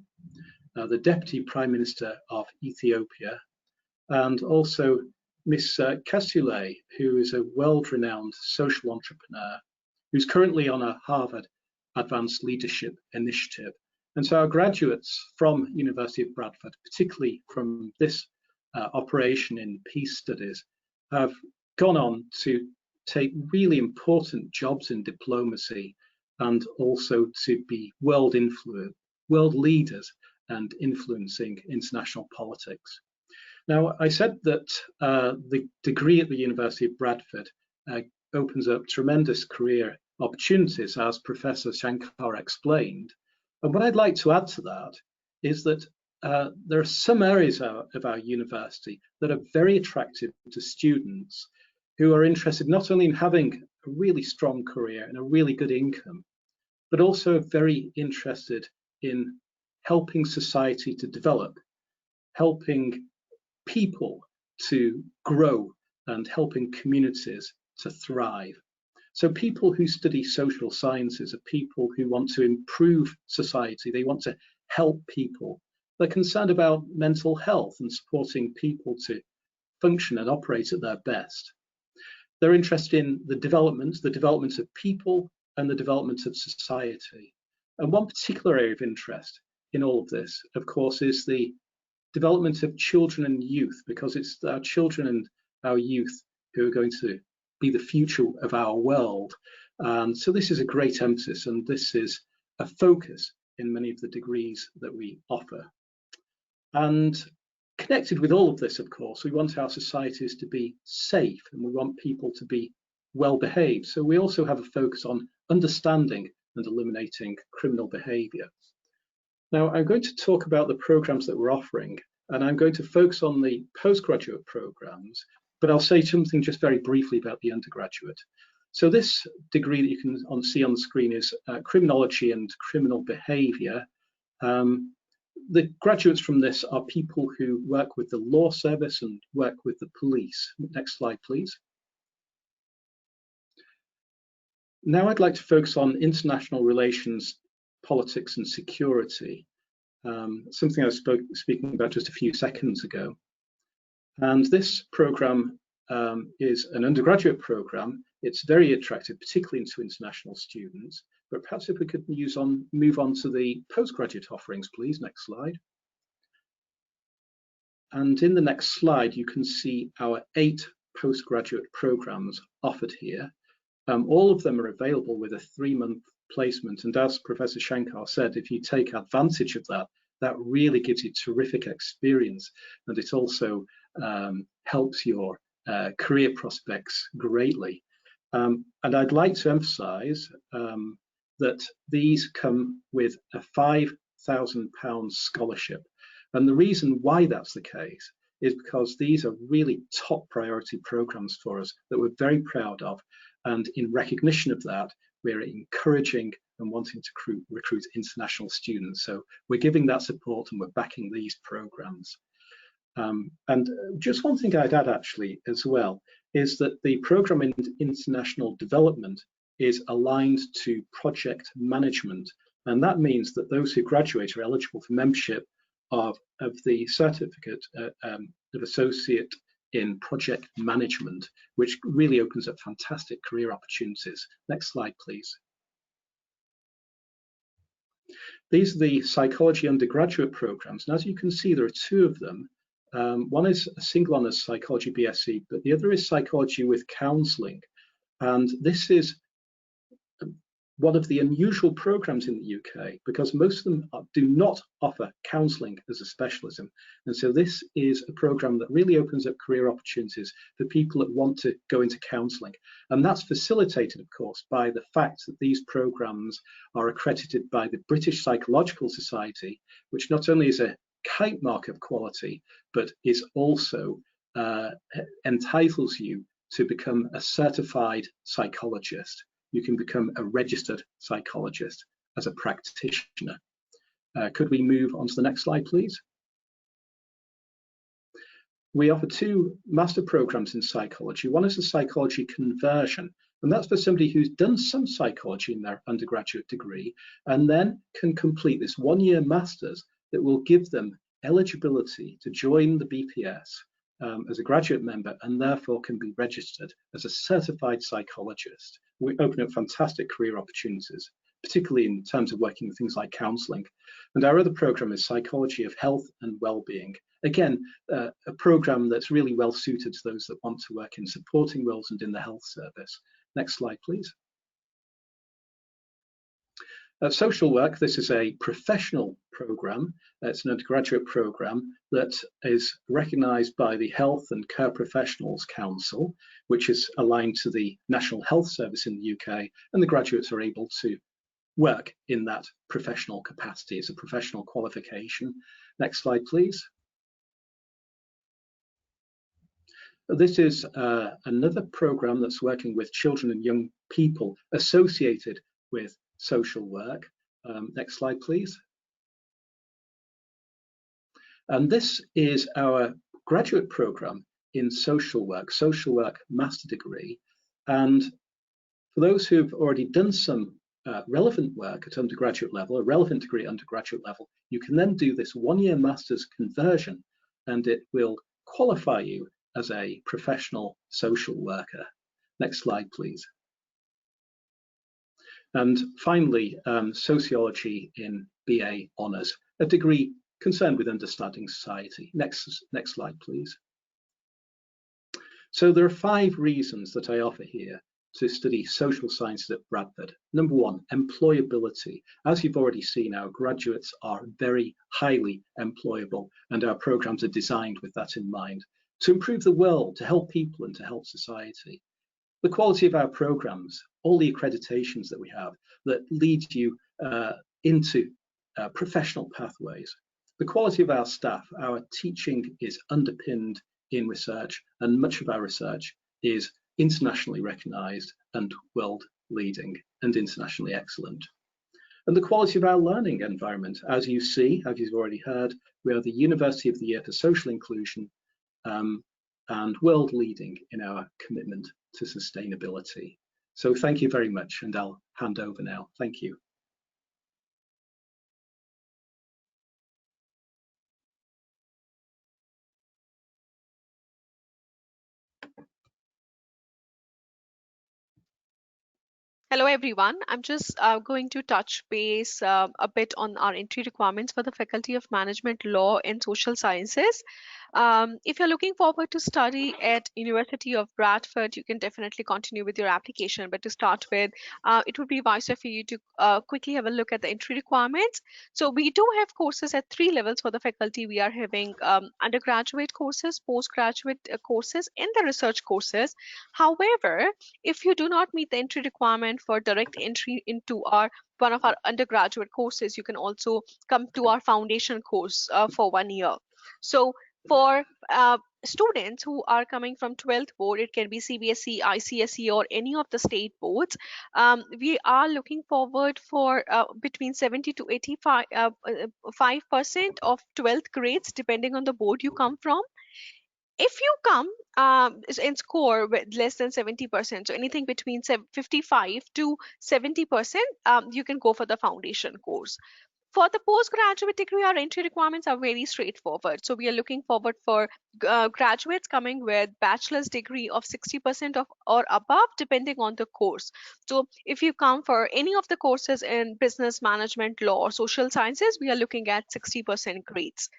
the Deputy Prime Minister of Ethiopia, and also Miss Kasule, who is a world-renowned social entrepreneur, who's currently on a Harvard Advanced Leadership Initiative. And so our graduates from University of Bradford, particularly from this operation in peace studies, have gone on to take really important jobs in diplomacy and also to be world leaders and influencing international politics. Now, I said that the degree at the University of Bradford opens up tremendous career opportunities, as Professor Shankar explained. And what I'd like to add to that is that there are some areas of our university that are very attractive to students who are interested not only in having a really strong career and a really good income, but also very interested in helping society to develop, helping people to grow, and helping communities to thrive. So people who study social sciences are people who want to improve society. They want to help people. They're concerned about mental health and supporting people to function and operate at their best. They're interested in the development of people and the development of society. And one particular area of interest in all of this, of course, is the development of children and youth, because it's our children and our youth who are going to be the future of our world. And so this is a great emphasis, and this is a focus in many of the degrees that we offer. And connected with all of this, of course, we want our societies to be safe, and we want people to be well behaved. So we also have a focus on understanding and eliminating criminal behavior. Now, I'm going to talk about the programs that we're offering, and I'm going to focus on the postgraduate programs, but I'll say something just very briefly about the undergraduate. So this degree that you can see on the screen is criminology and criminal behavior. The graduates from this are people who work with the law service and work with the police. Next slide, please. Now I'd like to focus on international relations, politics and security, something I was speaking about just a few seconds ago. And this program is an undergraduate program. It's very attractive, particularly to international students. But perhaps if we could move on to the postgraduate offerings, please. Next slide. And in the next slide, you can see our 8 postgraduate programs offered here. All of them are available with a 3-month placement. And as Professor Shankar said, if you take advantage of that, that really gives you terrific experience. And it also helps your career prospects greatly. And I'd like to emphasize that these come with a £5,000 scholarship. And the reason why that's the case is because these are really top priority programs for us that we're very proud of. And in recognition of that, we're encouraging and wanting to recruit international students. So we're giving that support and we're backing these programs. And just one thing I'd add actually as well is that the program in international development is aligned to project management. And that means that those who graduate are eligible for membership of the certificate of associate in project management, which really opens up fantastic career opportunities. Next slide, please. These are the psychology undergraduate programs. And as you can see, there are 2 of them. One is a single honours psychology BSc, but the other is psychology with counselling. And this is one of the unusual programs in the UK because most of them do not offer counselling as a specialism. And so this is a program that really opens up career opportunities for people that want to go into counselling. And that's facilitated, of course, by the fact that these programs are accredited by the British Psychological Society, which not only is a kite mark of quality, but is also entitles you to become a certified psychologist. You can become a registered psychologist as a practitioner. Could we move on to the next slide, please? We offer two master programs in psychology. One is a psychology conversion, and that's for somebody who's done some psychology in their undergraduate degree and then can complete this one-year master's that will give them eligibility to join the BPS as a graduate member, and therefore can be registered as a certified psychologist. We open up fantastic career opportunities, particularly in terms of working with things like counselling. And our other program is Psychology of Health and Wellbeing. Again, a program that's really well suited to those that want to work in supporting roles and in the health service. Next slide, please. Social work, this is a professional program. It's an undergraduate program that is recognised by the Health and Care Professionals Council, which is aligned to the National Health Service in the UK, and the graduates are able to work in that professional capacity. It's a professional qualification. Next slide, please. This is another program that's working with children and young people associated with social work. Next slide, please. And this is our graduate program in social work master degree. And for those who've already done some relevant work at undergraduate level, a relevant degree at undergraduate level, you can then do this one-year master's conversion, and it will qualify you as a professional social worker. Next slide, please. And finally, sociology in BA honours, a degree concerned with understanding society. Next slide, please. So there are 5 reasons that I offer here to study social sciences at Bradford. Number 1, employability. As you've already seen, our graduates are very highly employable, and our programs are designed with that in mind, to improve the world, to help people and to help society. The quality of our programs, all the accreditations that we have that lead you into professional pathways. The quality of our staff, our teaching is underpinned in research, and much of our research is internationally recognised and world leading and internationally excellent. And the quality of our learning environment, as you see, as you've already heard, we are the University of the Year for Social Inclusion and world leading in our commitment to sustainability. So thank you very much, and I'll hand over now. Thank you. Hello, everyone. I'm just going to touch base a bit on our entry requirements for the Faculty of Management, Law and Social Sciences. If you're looking forward to study at University of Bradford, you can definitely continue with your application. But to start with, it would be wiser for you to quickly have a look at the entry requirements. So we do have courses at 3 levels for the faculty. We are having undergraduate courses, postgraduate courses, and the research courses. However, if you do not meet the entry requirement for direct entry into one of our undergraduate courses, you can also come to our foundation course for 1 year. So for students who are coming from 12th board, it can be CBSE, ICSE, or any of the state boards. We are looking forward for between 70 to 85% of 12th grades, depending on the board you come from. If you come in score with less than 70%, so anything between 55 to 70%, you can go for the foundation course. For the postgraduate degree, our entry requirements are very straightforward. So we are looking forward for graduates coming with bachelor's degree of 60% of or above, depending on the course. So if you come for any of the courses in business management, law, or social sciences, we are looking at 60% grades.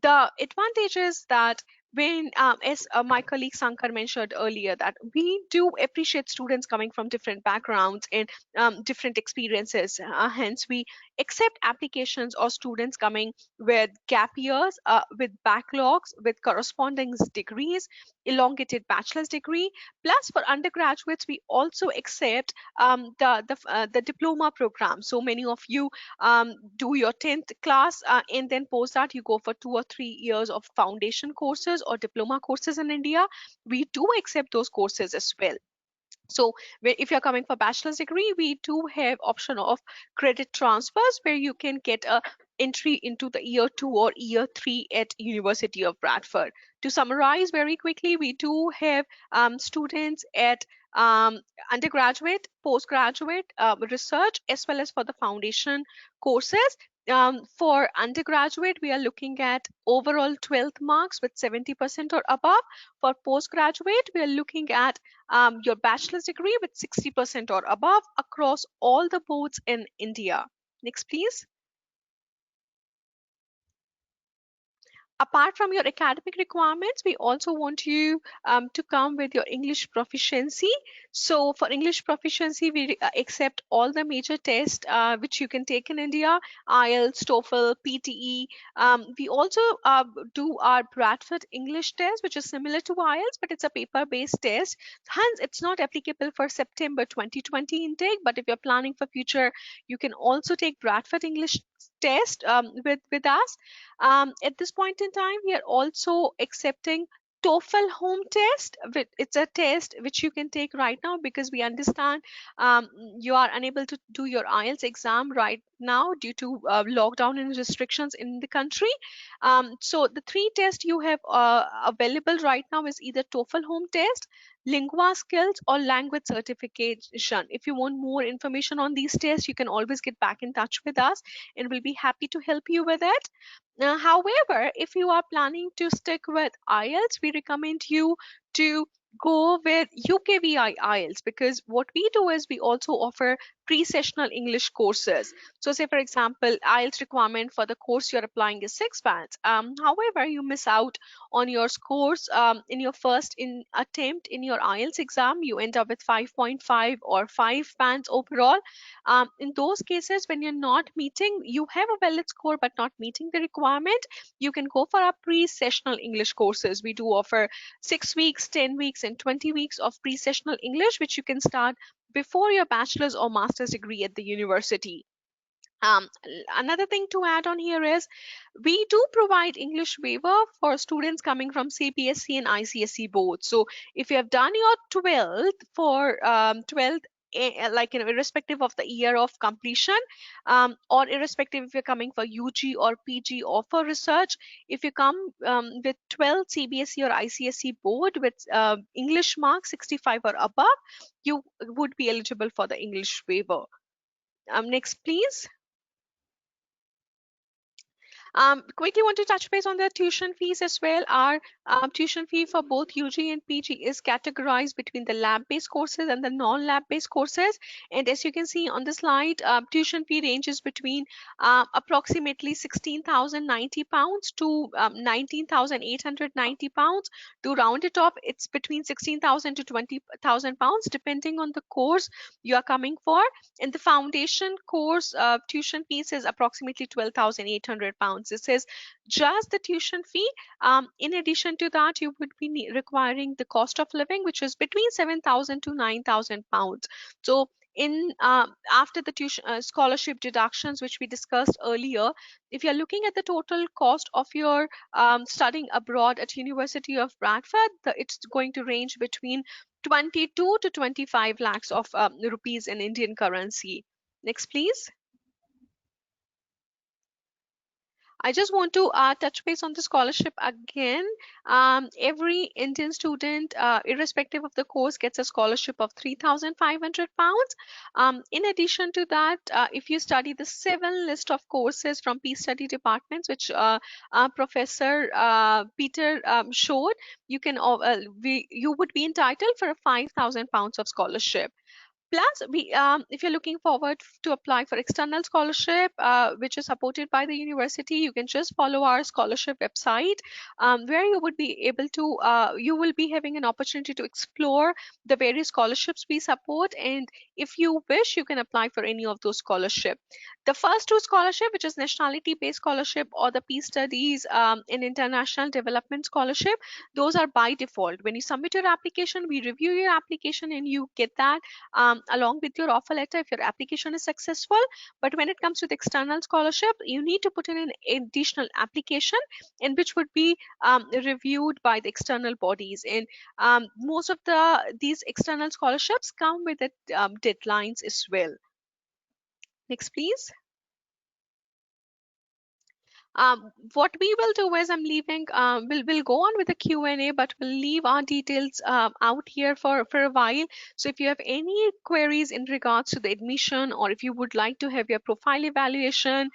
The advantage is that when, as my colleague Sankar mentioned earlier, that we do appreciate students coming from different backgrounds and different experiences. Hence, we accept applications or students coming with gap years, with backlogs, with corresponding degrees, elongated bachelor's degree. Plus, for undergraduates, we also accept the diploma program. So many of you do your 10th class, and then post that you go for 2 or 3 years of foundation courses or diploma courses in India, we do accept those courses as well. So if you're coming for bachelor's degree, we do have option of credit transfers where you can get a entry into the year 2 or year 3 at University of Bradford. To summarize very quickly, we do have students at um, undergraduate, postgraduate, research, as well as for the foundation courses. For undergraduate, we are looking at overall 12th marks with 70% or above. For postgraduate, we are looking at your bachelor's degree with 60% or above across all the boards in India. Next, please. Apart from your academic requirements, we also want you to come with your English proficiency. So for English proficiency, we accept all the major tests which you can take in India: IELTS, TOEFL, PTE. We also do our Bradford English test, which is similar to IELTS, but it's a paper-based test. Hence, it's not applicable for September 2020 intake, but if you're planning for future, you can also take Bradford English test with us. At this point in time, we are also accepting TOEFL home test. It's a test which you can take right now because we understand you are unable to do your IELTS exam right now due to lockdown and restrictions in the country. So the 3 tests you have available right now is either TOEFL home test, lingua skills, or language certification. If you want more information on these tests, you can always get back in touch with us and we'll be happy to help you with it. However, if you are planning to stick with IELTS, we recommend you to go with UKVI IELTS, because what we do is we also offer pre-sessional English courses. So say, for example, IELTS requirement for the course you're applying is 6 bands. However, you miss out on your scores in your first attempt in your IELTS exam, you end up with 5.5 or 5 bands overall. In those cases, when you're not meeting, you have a valid score but not meeting the requirement, you can go for our pre-sessional English courses. We do offer 6 weeks, 10 weeks, and 20 weeks of pre-sessional English, which you can start before your bachelor's or master's degree at the university. Another thing to add on here is we do provide English waiver for students coming from CBSE and ICSE both. So if you have done your 12th for 12th, like irrespective of the year of completion, or irrespective if you're coming for UG or PG or for research, if you come with 12 CBSE or ICSE board with English marks 65 or above, you would be eligible for the English waiver. Next, please. Quickly want to touch base on the tuition fees as well. Our tuition fee for both UG and PG is categorized between the lab-based courses and the non-lab-based courses. And as you can see on the slide, tuition fee ranges between approximately £16,090 to £19,890. To round it up, it's between £16,000 to £20,000 depending on the course you are coming for. And the foundation course tuition fees is approximately £12,800. This is just the tuition fee. In addition to that, you would be requiring the cost of living, which is between £7,000 to £9,000. So in after the tuition scholarship deductions, which we discussed earlier, if you're looking at the total cost of your studying abroad at University of Bradford, it's going to range between 22 to 25 lakhs of rupees in Indian currency. Next, please. I just want to touch base on the scholarship again. Every Indian student, irrespective of the course, gets a scholarship of £3,500. In addition to that, if you study the 7 list of courses from Peace Study departments, which Professor Peter showed, you can you would be entitled for a £5,000 of scholarship. Plus, if you're looking forward to apply for external scholarship, which is supported by the university, you can just follow our scholarship website, where you would be able to, you will be having an opportunity to explore the various scholarships we support. And if you wish, you can apply for any of those scholarships. The first 2 scholarship, which is nationality-based scholarship or the Peace Studies in International Development Scholarship, those are by default. When you submit your application, we review your application and you get that. along with your offer letter if your application is successful. But when it comes to the external scholarship, you need to put in an additional application, in which would be reviewed by the external bodies. And most of these external scholarships come with the deadlines as well. Next, please. What we will do is I'm leaving, we'll go on with the Q&A, but we'll leave our details out here for a while. So if you have any queries in regards to the admission, or if you would like to have your profile evaluation,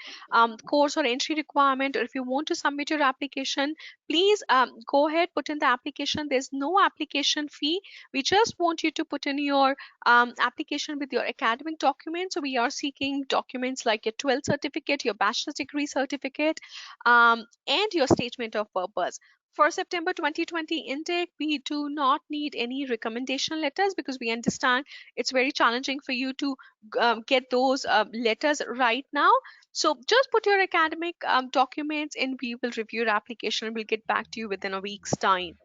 course or entry requirement, or if you want to submit your application, please go ahead, put in the application. There's no application fee. We just want you to put in your application with your academic documents. So we are seeking documents like your 12th certificate, your bachelor's degree certificate, and your statement of purpose. For September 2020 intake, we do not need any recommendation letters, because we understand it's very challenging for you to get those letters right now. So just put your academic documents and we will review your application and we'll get back to you within a week's time.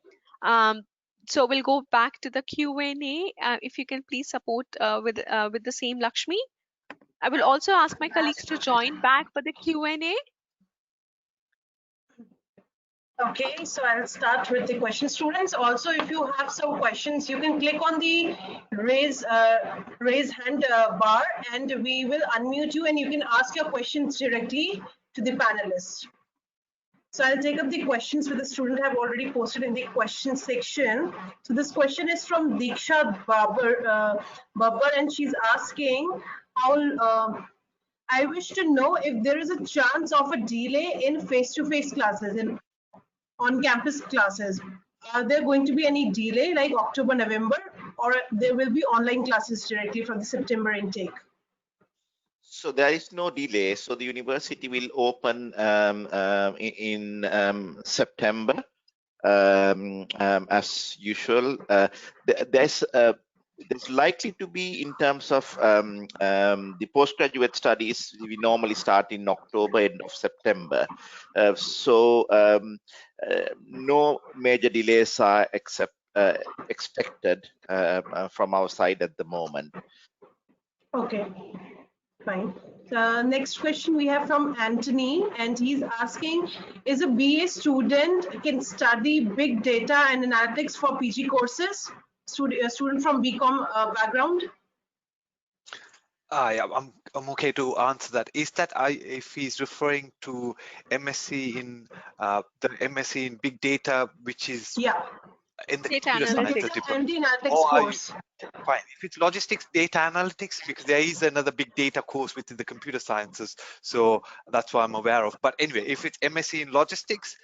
So we'll go back to the Q&A. If you can please support with the same, Lakshmi. I will also ask my colleagues to join back for the Q&A. Okay, so I'll start with the question. Students, also, if you have some questions, you can click on the raise hand bar, and we will unmute you, and you can ask your questions directly to the panelists. So I'll take up the questions that the student have already posted in the question section. So this question is from Diksha Babbar, and she's asking, I wish to know if there is a chance of a delay in face-to-face classes, in on-campus classes. Are there going to be any delay like October, November, or there will be online classes directly from the September intake? So there is no delay. So the university will open in September as usual. There's likely to be, in terms of the postgraduate studies, we normally start in October, end of September. No major delays are expected from our side at the moment. Okay, fine. The next question we have from Anthony, and he's asking, is a BA student can study big data and analytics for PG courses? A student from BCom background? Yeah, I'm okay to answer that. Is that if he's referring to MSc in the MSc in big data, which is in the Data computer science analytics. And the analytics or course. fine, if it's logistics, data analytics, because there is another big data course within the computer sciences, so that's what I'm aware of. But anyway, if it's MSc in logistics,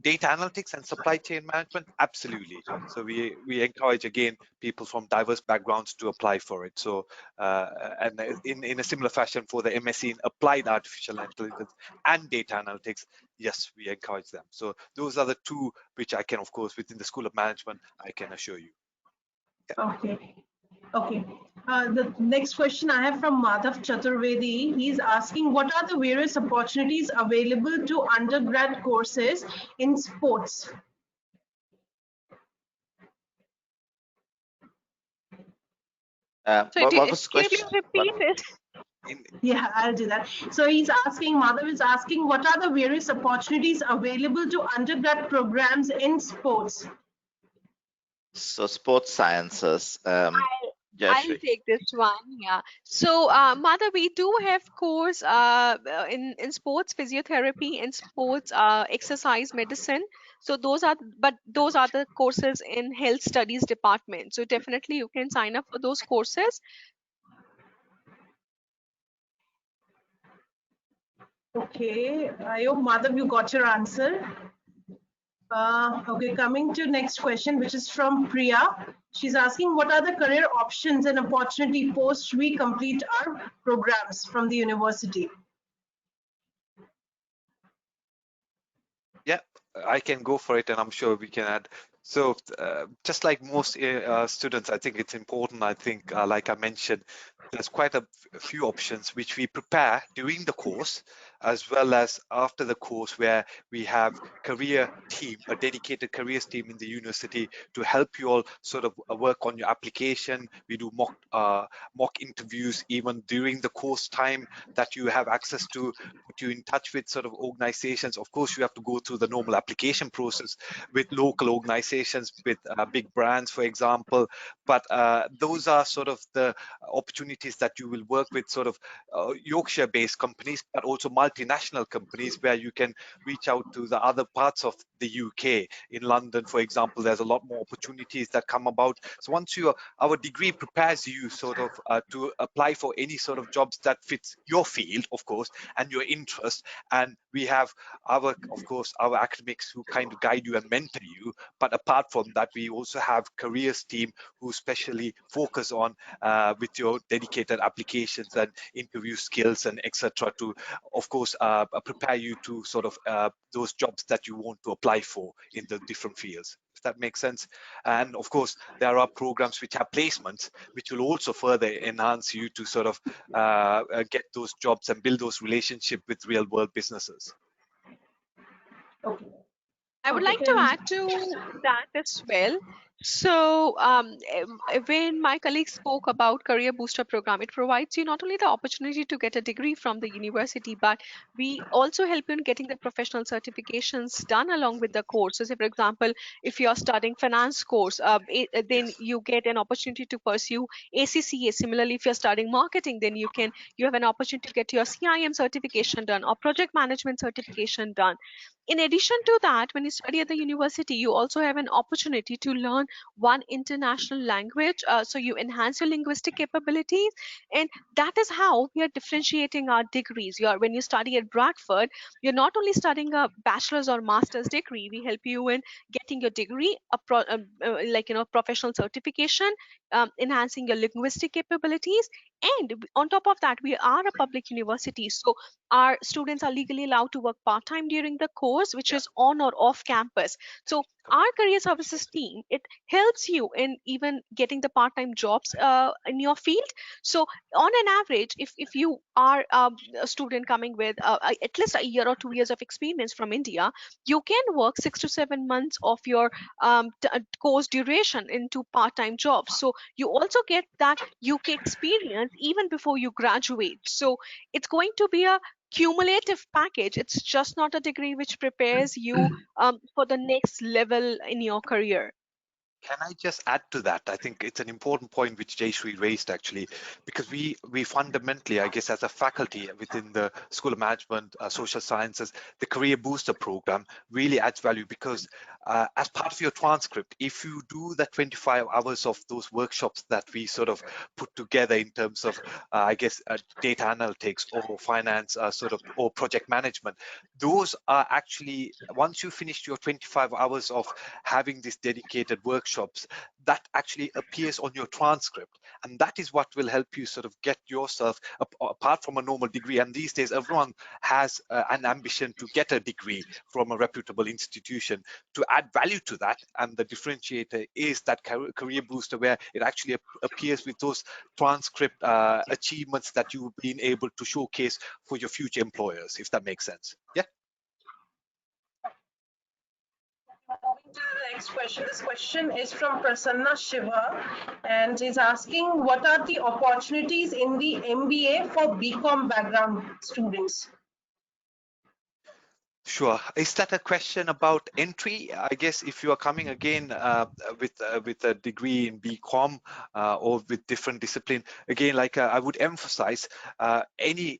data analytics and supply chain management, absolutely. So we encourage, again, people from diverse backgrounds to apply for it. So and in a similar fashion for the MSc in applied artificial intelligence and data analytics, yes, we encourage them. So those are the two which I can, of course, within the School of Management, I can assure you. Okay. Okay. The next question I have from Madhav Chaturvedi. He's asking, what are the various opportunities available to undergrad courses in sports? So What was the can you question? repeat it? Yeah, I'll do that. So he's asking, Madhav is asking, what are the various opportunities available to undergrad programs in sports? So sports sciences. I'll take this one. Yeah. So, Mother, we do have course in sports physiotherapy and sports exercise medicine. So those are the courses in health studies department. So definitely you can sign up for those courses. Okay, I hope Madhav, you got your answer. Okay, coming to next question, which is from Priya. She's asking, what are the career options and opportunity post we complete our programs from the university? Yeah, I can go for it, and I'm sure we can add. So just like most students, I think it's important. I think, like I mentioned, there's quite a few options which we prepare during the course as well as after the course, where we have career team, a dedicated careers team in the university to help you all sort of work on your application. We do mock interviews even during the course time that you have access to, put you in touch with sort of organizations. Of course, you have to go through the normal application process with local organizations, with big brands, for example. But those are sort of the opportunities that you will work with sort of Yorkshire-based companies, but also multinational companies, where you can reach out to the other parts of the UK. In London, for example, there's a lot more opportunities that come about. So once our degree prepares you sort of to apply for any sort of jobs that fits your field, of course, and your interest. And we have of course, our academics who kind of guide you and mentor you. But apart from that, we also have careers team who specially focus on with your dedicated applications and interview skills and etc. to, of course, prepare you to sort of those jobs that you want to apply for in the different fields, if that makes sense. And of course, there are programs which have placements, which will also further enhance you to sort of get those jobs and build those relationships with real world businesses. Okay. I would Okay, like to add to that as well. So, when my colleague spoke about Career Booster program, it provides you not only the opportunity to get a degree from the university, but we also help you in getting the professional certifications done along with the course. So, say, for example, if you are studying finance course, then you get an opportunity to pursue ACCA. Similarly, if you're studying marketing, then you have an opportunity to get your CIM certification done or project management certification done. In addition to that, when you study at the university, you also have an opportunity to learn one international language. So you enhance your linguistic capabilities. And that is how we are differentiating our degrees. When you study at Bradford, you're not only studying a bachelor's or master's degree, we help you in getting your degree, professional certification, enhancing your linguistic capabilities. And on top of that, we are a public university. So our students are legally allowed to work part-time during the course, which Yeah, is on or off campus. So correct. our career services team, it helps you in even getting the part-time jobs in your field. So on an average, if you are a student coming with at least a year or 2 years of experience from India, you can work 6 to 7 months of your course duration into part-time jobs. So you also get that UK experience even before you graduate. So it's going to be a cumulative package. It's just not a degree which prepares you for the next level in your career. Can I just add to that? I think it's an important point which Jayshree raised, actually, because we fundamentally, I guess, as a faculty within the School of Management, Social Sciences, the Career Booster program really adds value, because as part of your transcript, if you do the 25 hours of those workshops that we sort of put together in terms of, I guess, data analytics or finance, or project management, those are actually, once you finish your 25 hours of having these dedicated workshops, that actually appears on your transcript. And that is what will help you sort of get yourself apart from a normal degree. And these days, everyone has an ambition to get a degree from a reputable institution, to add value to that. And the differentiator is that career booster, where it actually appears with those transcript achievements that you've been able to showcase for your future employers, if that makes sense. Yeah. Moving to the next question. This question is from Prasanna Shiva, and is asking, what are the opportunities in the MBA for BCom background students? Sure. Is that a question about entry? I guess if you are coming again with a degree in BCom or with different discipline, again, like I would emphasize, any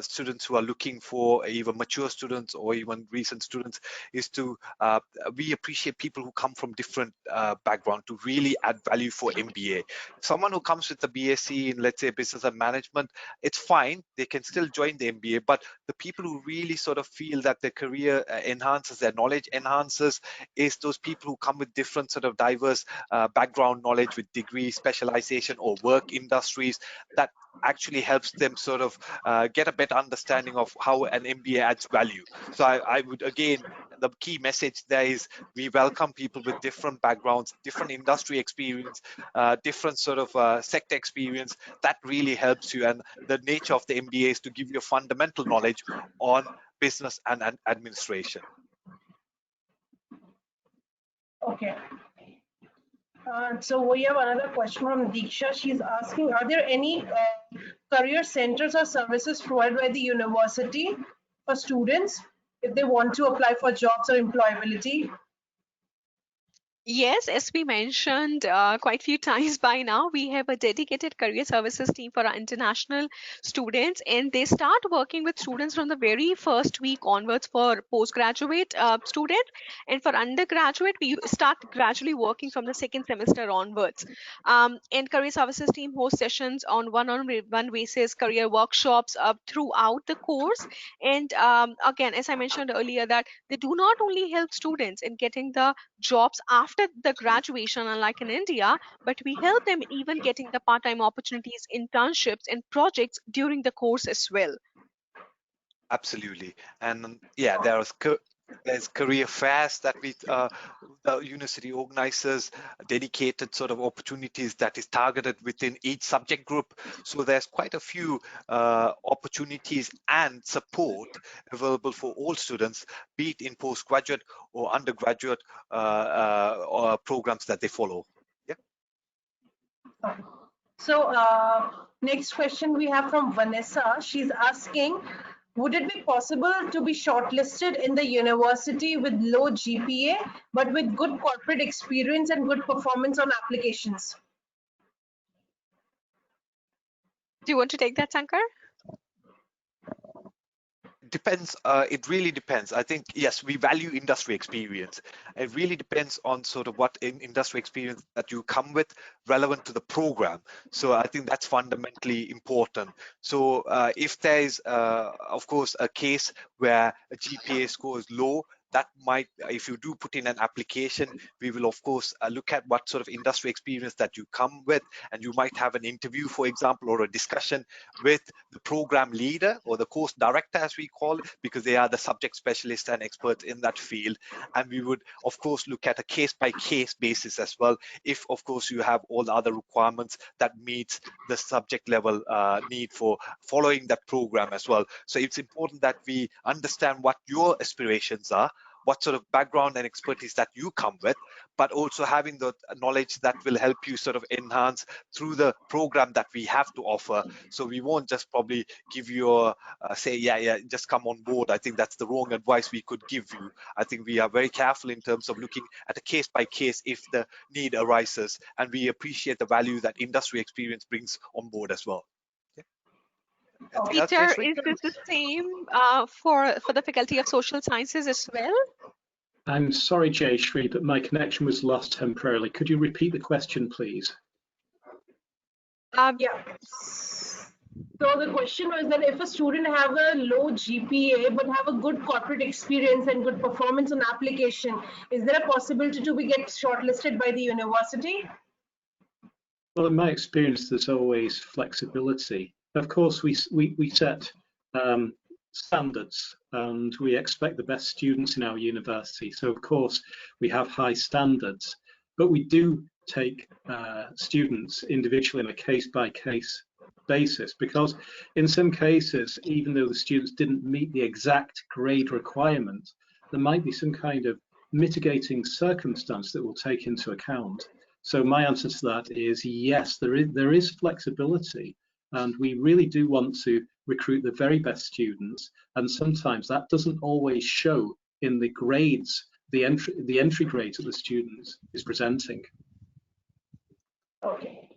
students who are looking for, even mature students or even recent students, is to we appreciate people who come from different background to really add value for MBA. Someone who comes with a BSc in, let's say, business and management, it's fine. They can still join the MBA, but the people who really sort of feel that the career enhances, their knowledge enhances, is those people who come with different sort of diverse background knowledge with degree, specialization, or work industries that actually helps them sort of get a better understanding of how an MBA adds value. So I would, again, the key message there is we welcome people with different backgrounds, different industry experience, different sort of sector experience. That really helps you. And the nature of the MBA is to give you a fundamental knowledge on business and administration. Okay. So we have another question from Diksha. She's asking, are there any career centers or services provided by the university for students if they want to apply for jobs or employability? Yes, as we mentioned quite a few times by now, we have a dedicated career services team for our international students, and they start working with students from the very first week onwards for postgraduate students, and for undergraduate, we start gradually working from the second semester onwards. And career services team hosts sessions on one-on-one basis, career workshops throughout the course, and again, as I mentioned earlier, that they do not only help students in getting the jobs after the graduation, unlike in India, but we help them even getting the part-time opportunities, internships, and projects during the course as well. Absolutely. And yeah, there's career fairs that the university organizes, dedicated sort of opportunities that is targeted within each subject group. So there's quite a few opportunities and support available for all students, be it in postgraduate or undergraduate programs that they follow. Yeah. So next question we have from Vanessa. She's asking, would it be possible to be shortlisted in the university with low GPA, but with good corporate experience and good performance on applications? Do you want to take that, Sankar? Depends. It really depends. I think, yes, we value industry experience. It really depends on sort of what industry experience that you come with relevant to the program. So I think that's fundamentally important. So if there is, of course, a case where a GPA score is low, that might, if you do put in an application, we will of course look at what sort of industry experience that you come with, and you might have an interview, for example, or a discussion with the program leader or the course director, as we call it, because they are the subject specialists and experts in that field. And we would of course look at a case-by-case basis as well, if of course you have all the other requirements that meets the subject level need for following that program as well. So it's important that we understand what your aspirations are, what sort of background and expertise that you come with, but also having the knowledge that will help you sort of enhance through the program that we have to offer. So we won't just probably give you a say, yeah, just come on board. I think that's the wrong advice we could give you. I think we are very careful in terms of looking at a case by case if the need arises, and we appreciate the value that industry experience brings on board as well. Peter, is this the same for the Faculty of Social Sciences as well? I'm sorry, Jayshree, but my connection was lost temporarily. Could you repeat the question, please? Yeah. So the question was that if a student have a low GPA but have a good corporate experience and good performance on application, is there a possibility to be get shortlisted by the university? Well, in my experience, there's always flexibility. Of course, we set standards, and we expect the best students in our university. So of course, we have high standards, but we do take students individually on a case-by-case basis, because in some cases, even though the students didn't meet the exact grade requirement, there might be some kind of mitigating circumstance that we'll take into account. So my answer to that is yes, there is flexibility, and we really do want to recruit the very best students, and sometimes that doesn't always show in the grades, the entry grades that the student is presenting. Okay.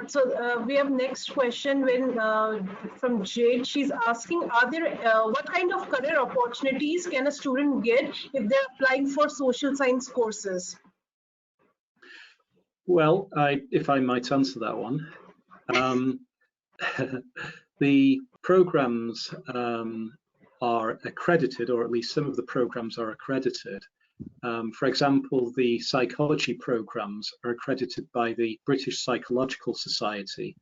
So we have next question from Jade. She's asking, are there what kind of career opportunities can a student get if they're applying for social science courses? Well, if I might answer that one. The programs are accredited, or at least some of the programs are accredited. For example, the psychology programs are accredited by the British Psychological Society,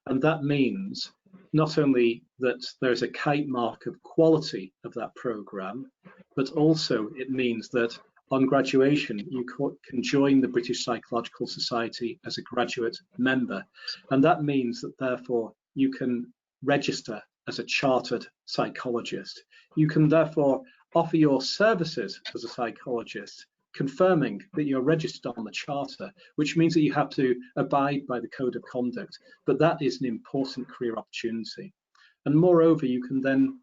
and that means not only that there's a kite mark of quality of that program, but also it means that on graduation you can join the British Psychological Society as a graduate member, and that means that therefore you can register as a chartered psychologist. You can therefore offer your services as a psychologist, confirming that you're registered on the charter, which means that you have to abide by the code of conduct. But that is an important career opportunity. And moreover, you can then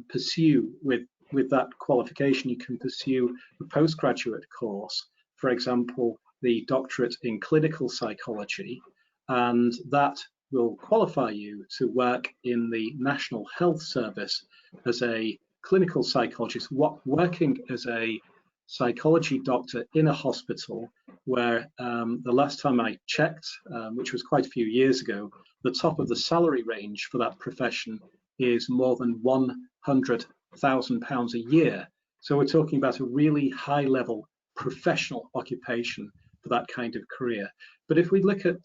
pursue with that qualification, you can pursue a postgraduate course, for example, the doctorate in clinical psychology, and that will qualify you to work in the National Health Service as a clinical psychologist, working as a psychology doctor in a hospital where the last time I checked, which was quite a few years ago, the top of the salary range for that profession is more than £100,000 a year. So we're talking about a really high level professional occupation for that kind of career. But if we look at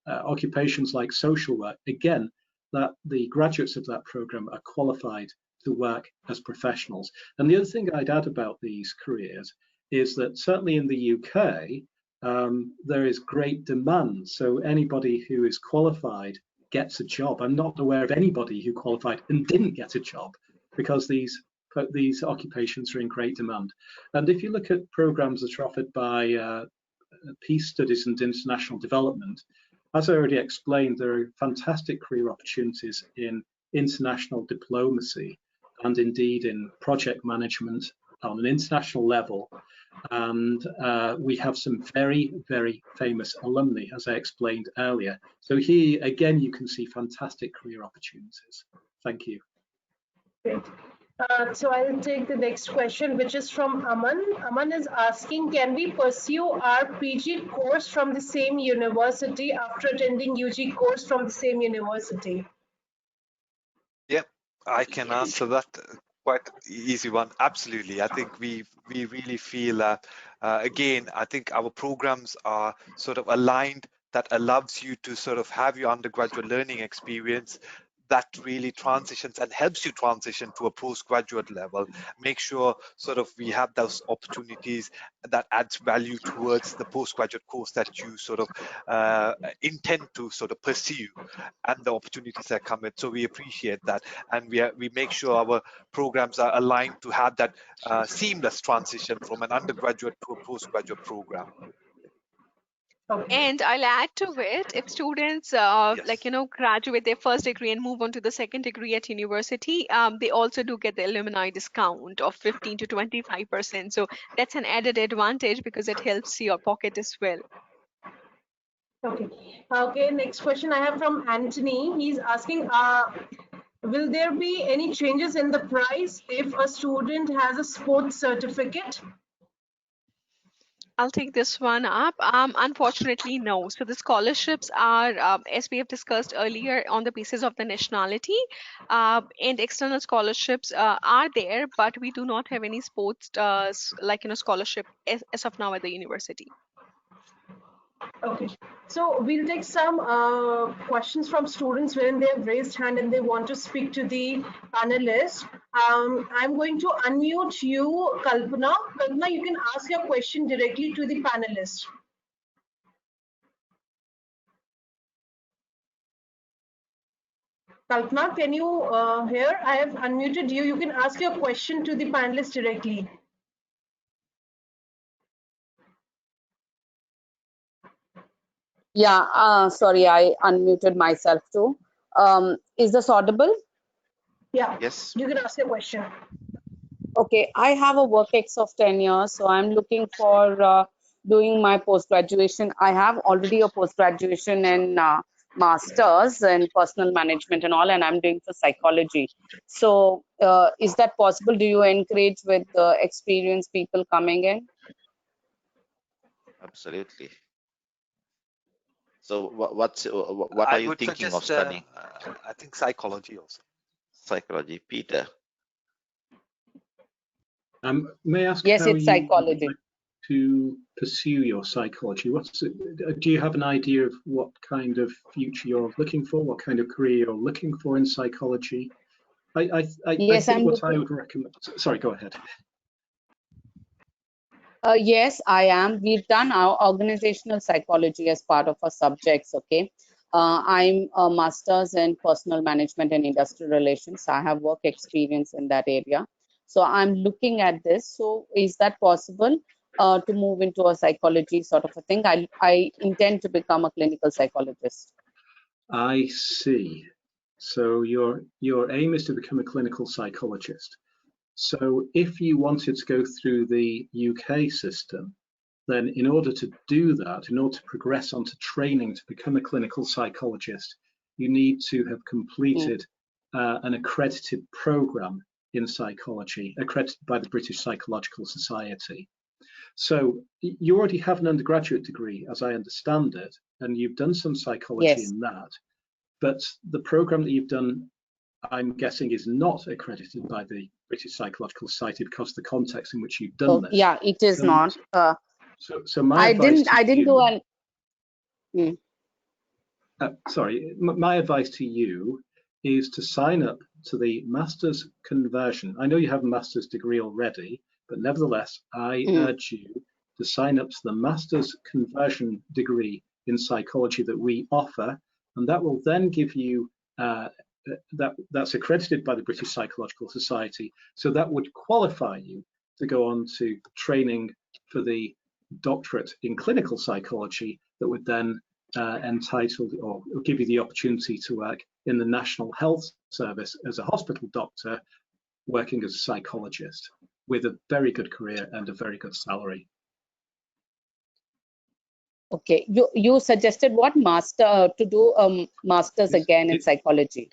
occupations like social work, again, that the graduates of that program are qualified to work as professionals. And the other thing I'd add about these careers is that certainly in the UK, there is great demand. So anybody who is qualified gets a job. I'm not aware of anybody who qualified and didn't get a job, because these occupations are in great demand. And if you look at programs that are offered by Peace Studies and International Development, as I already explained, there are fantastic career opportunities in international diplomacy and indeed in project management on an international level. And we have some very, very famous alumni, as I explained earlier. So here, again, you can see fantastic career opportunities. Thank you. Great. So I'll take the next question, which is from Aman. Aman is asking, can we pursue our PG course from the same university after attending UG course from the same university? Yeah, I can answer that. Quite easy one. Absolutely. I think we really feel, again, I think our programs are sort of aligned that allows you to sort of have your undergraduate learning experience that really transitions and helps you transition to a postgraduate level. Make sure sort of we have those opportunities that adds value towards the postgraduate course that you sort of intend to sort of pursue, and the opportunities that come in. So we appreciate that, and we make sure our programs are aligned to have that seamless transition from an undergraduate to a postgraduate program. And I'll add to it, if students Yes. graduate their first degree and move on to the second degree at university, they also do get the alumni discount of 15 to 25%. So that's an added advantage because it helps your pocket as well. Okay. Okay, next question I have from Anthony. He's asking, will there be any changes in the price if a student has a sports certificate? I'll take this one up. Unfortunately, no. So the scholarships are, as we have discussed earlier, on the basis of the nationality, and external scholarships are there, but we do not have any sports, scholarship as of now at the university. Okay, so we'll take some questions from students when they have raised hand and they want to speak to the panelists. I'm going to unmute you, Kalpana. Kalpana, you can ask your question directly to the panelists. Kalpana, can you hear? I have unmuted you. You can ask your question to the panelists directly. Yeah, sorry, I unmuted myself too. Is this audible? Yeah, Yes. you can ask your question. Okay, I have a work ex of 10 years, so I'm looking for doing my post-graduation. I have already a post-graduation in master's in personal management and all, and I'm doing for psychology. So is that possible? Do you encourage with experienced people coming in? Absolutely. So what are I you would thinking of suggest, studying? I think psychology also. Psychology, Peter. May I ask Yes, how it's you would psychology. like to pursue your psychology? Do you have an idea of what kind of future you're looking for, what kind of career you're looking for in psychology? I Yes, think I'm what I looking. would recommend. Sorry, go ahead. Yes, I am. We've done our organizational psychology as part of our subjects. Okay. I'm a master's in personal management and industrial relations. I have work experience in that area. So I'm looking at this. So is that possible to move into a psychology sort of a thing? I intend to become a clinical psychologist. I see. So your aim is to become a clinical psychologist. So if you wanted to go through the UK system, then in order to do that, in order to progress onto training to become a clinical psychologist, you need to have completed an accredited program in psychology, accredited by the British Psychological Society. So you already have an undergraduate degree, as I understand it, and you've done some psychology Yes. in that. But the program that you've done, I'm guessing, is not accredited by the British Psychological Society because of the context in which you've done Oh, this. yeah, it is not. So my advice to I didn't do you, an. Mm, my advice to you is to sign up to the master's conversion. I know you have a master's degree already, but nevertheless, I mm. urge you to sign up to the master's conversion degree in psychology that we offer, and that will then give you that's accredited by the British Psychological Society. So that would qualify you to go on to training for the doctorate in clinical psychology that would then entitle or give you the opportunity to work in the National Health Service as a hospital doctor, working as a psychologist with a very good career and a very good salary. Okay, you suggested what master to do masters again in psychology.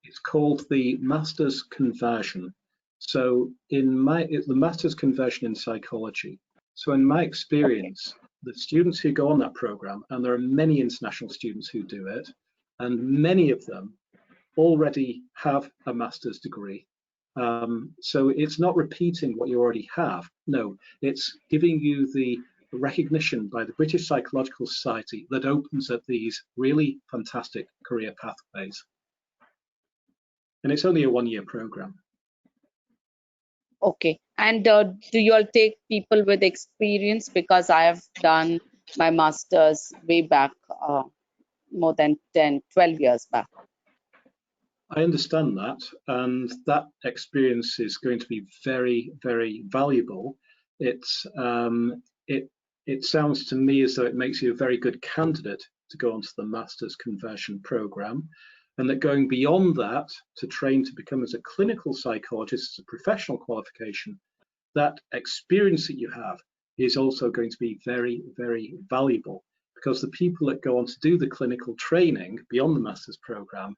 It's called the master's conversion. So the master's conversion in psychology. So in my experience, the students who go on that program, and there are many international students who do it, and many of them already have a master's degree. So it's not repeating what you already have. No, it's giving you the recognition by the British Psychological Society that opens up these really fantastic career pathways. And it's only a one-year program. Okay, and do you all take people with experience? Because I have done my master's way back, more than 10, 12 years back. I understand that, and that experience is going to be very, very valuable. It sounds to me as though it makes you a very good candidate to go onto the master's conversion program, and that going beyond that to train to become as a clinical psychologist, as a professional qualification, that experience that you have is also going to be very, very valuable, because the people that go on to do the clinical training beyond the master's program,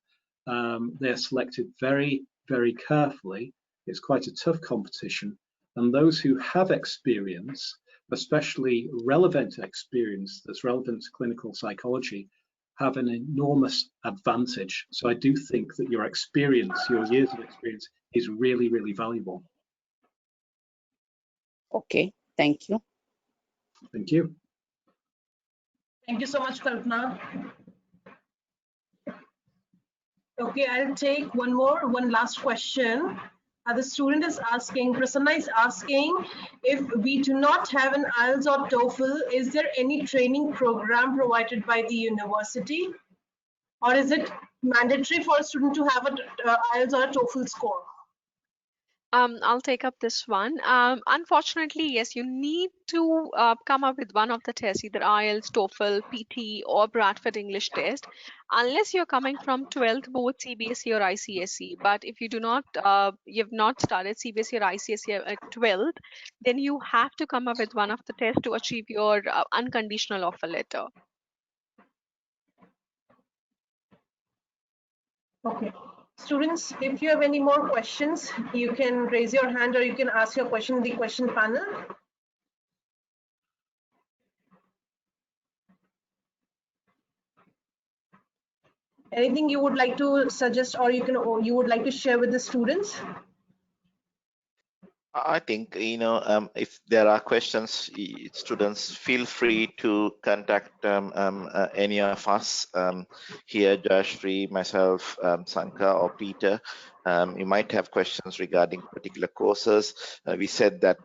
they're selected very, very carefully. It's quite a tough competition, and those who have experience, especially relevant experience that's relevant to clinical psychology, have an enormous advantage. So I do think that your experience, your years of experience, is really, really valuable. Okay, thank you. Thank you. Thank you so much, Kalpana. Okay, I'll take one last question. The student is asking, Prasanna is asking, if we do not have an IELTS or TOEFL, is there any training program provided by the university? Or is it mandatory for a student to have an IELTS or a TOEFL score? I'll take up this one. Unfortunately, yes, you need to come up with one of the tests, either IELTS, TOEFL, PT, or Bradford English test, unless you're coming from 12th both CBSE or ICSE. But if you do not, you've not started CBSE or ICSE at 12th, then you have to come up with one of the tests to achieve your unconditional offer letter. Okay. Students, if you have any more questions, you can raise your hand or you can ask your question in the question panel. Anything you would like to suggest or you would like to share with the students? I think, if there are questions, students feel free to contact any of us here, Jashri, myself, Sanka, or Peter. You might have questions regarding particular courses. We said that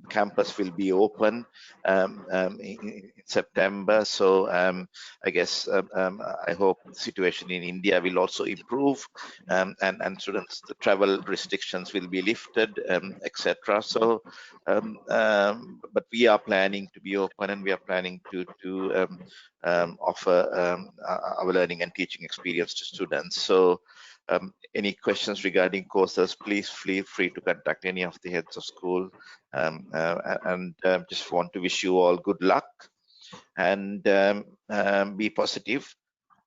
campus will be open in September, so I guess I hope the situation in India will also improve, and students, the travel restrictions will be lifted, etc. So, but we are planning to be open, and we are planning to offer our learning and teaching experience to students. So, any questions regarding courses, please feel free to contact any of the heads of school, and just want to wish you all good luck, and be positive.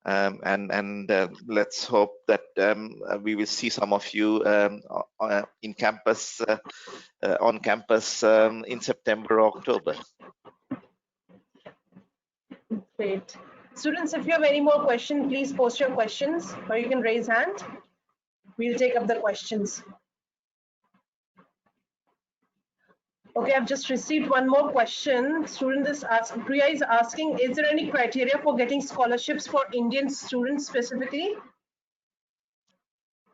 And let's hope that we will see some of you in campus, on campus in September or October. Great. Students, if you have any more questions, please post your questions, or you can raise hand. We'll take up the questions. Okay, I've just received one more question. Student is asking, Priya is asking, is there any criteria for getting scholarships for Indian students specifically?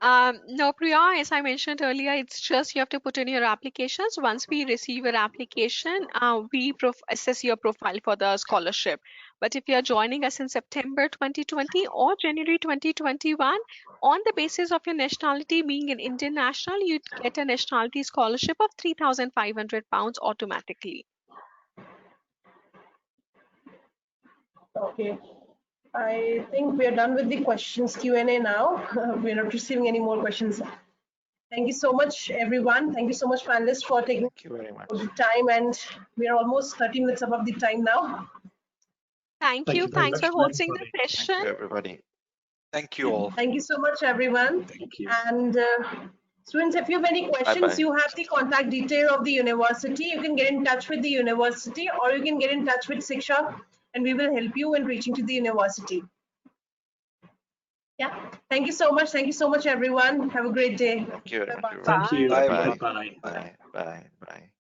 No, Priya, as I mentioned earlier, it's just you have to put in your applications. Once we receive your application, we assess your profile for the scholarship. But if you are joining us in September 2020 or January 2021, on the basis of your nationality being an Indian national, you get a nationality scholarship of £3,500 automatically. Okay. I think we are done with the questions Q&A now. We're not receiving any more questions. Thank you so much, everyone. Thank you so much, panelists, for taking Thank you very much. the time. And we are almost 30 minutes above the time now. Thank you. very Thanks much for to hosting the everybody. Thank session. you, everybody. Thank you all. Thank you so much, everyone. Thank you. And students, if you have any questions, Bye-bye. you have the contact detail of the university. You can get in touch with the university, or you can get in touch with Shiksha, and we will help you in reaching to the university. Yeah. Thank you so much. Thank you so much, everyone. Have a great day. Thank you very much, Bye-bye. everyone. Thank you. Bye, Bye-bye. everyone. Bye-bye. Bye. Bye. Bye.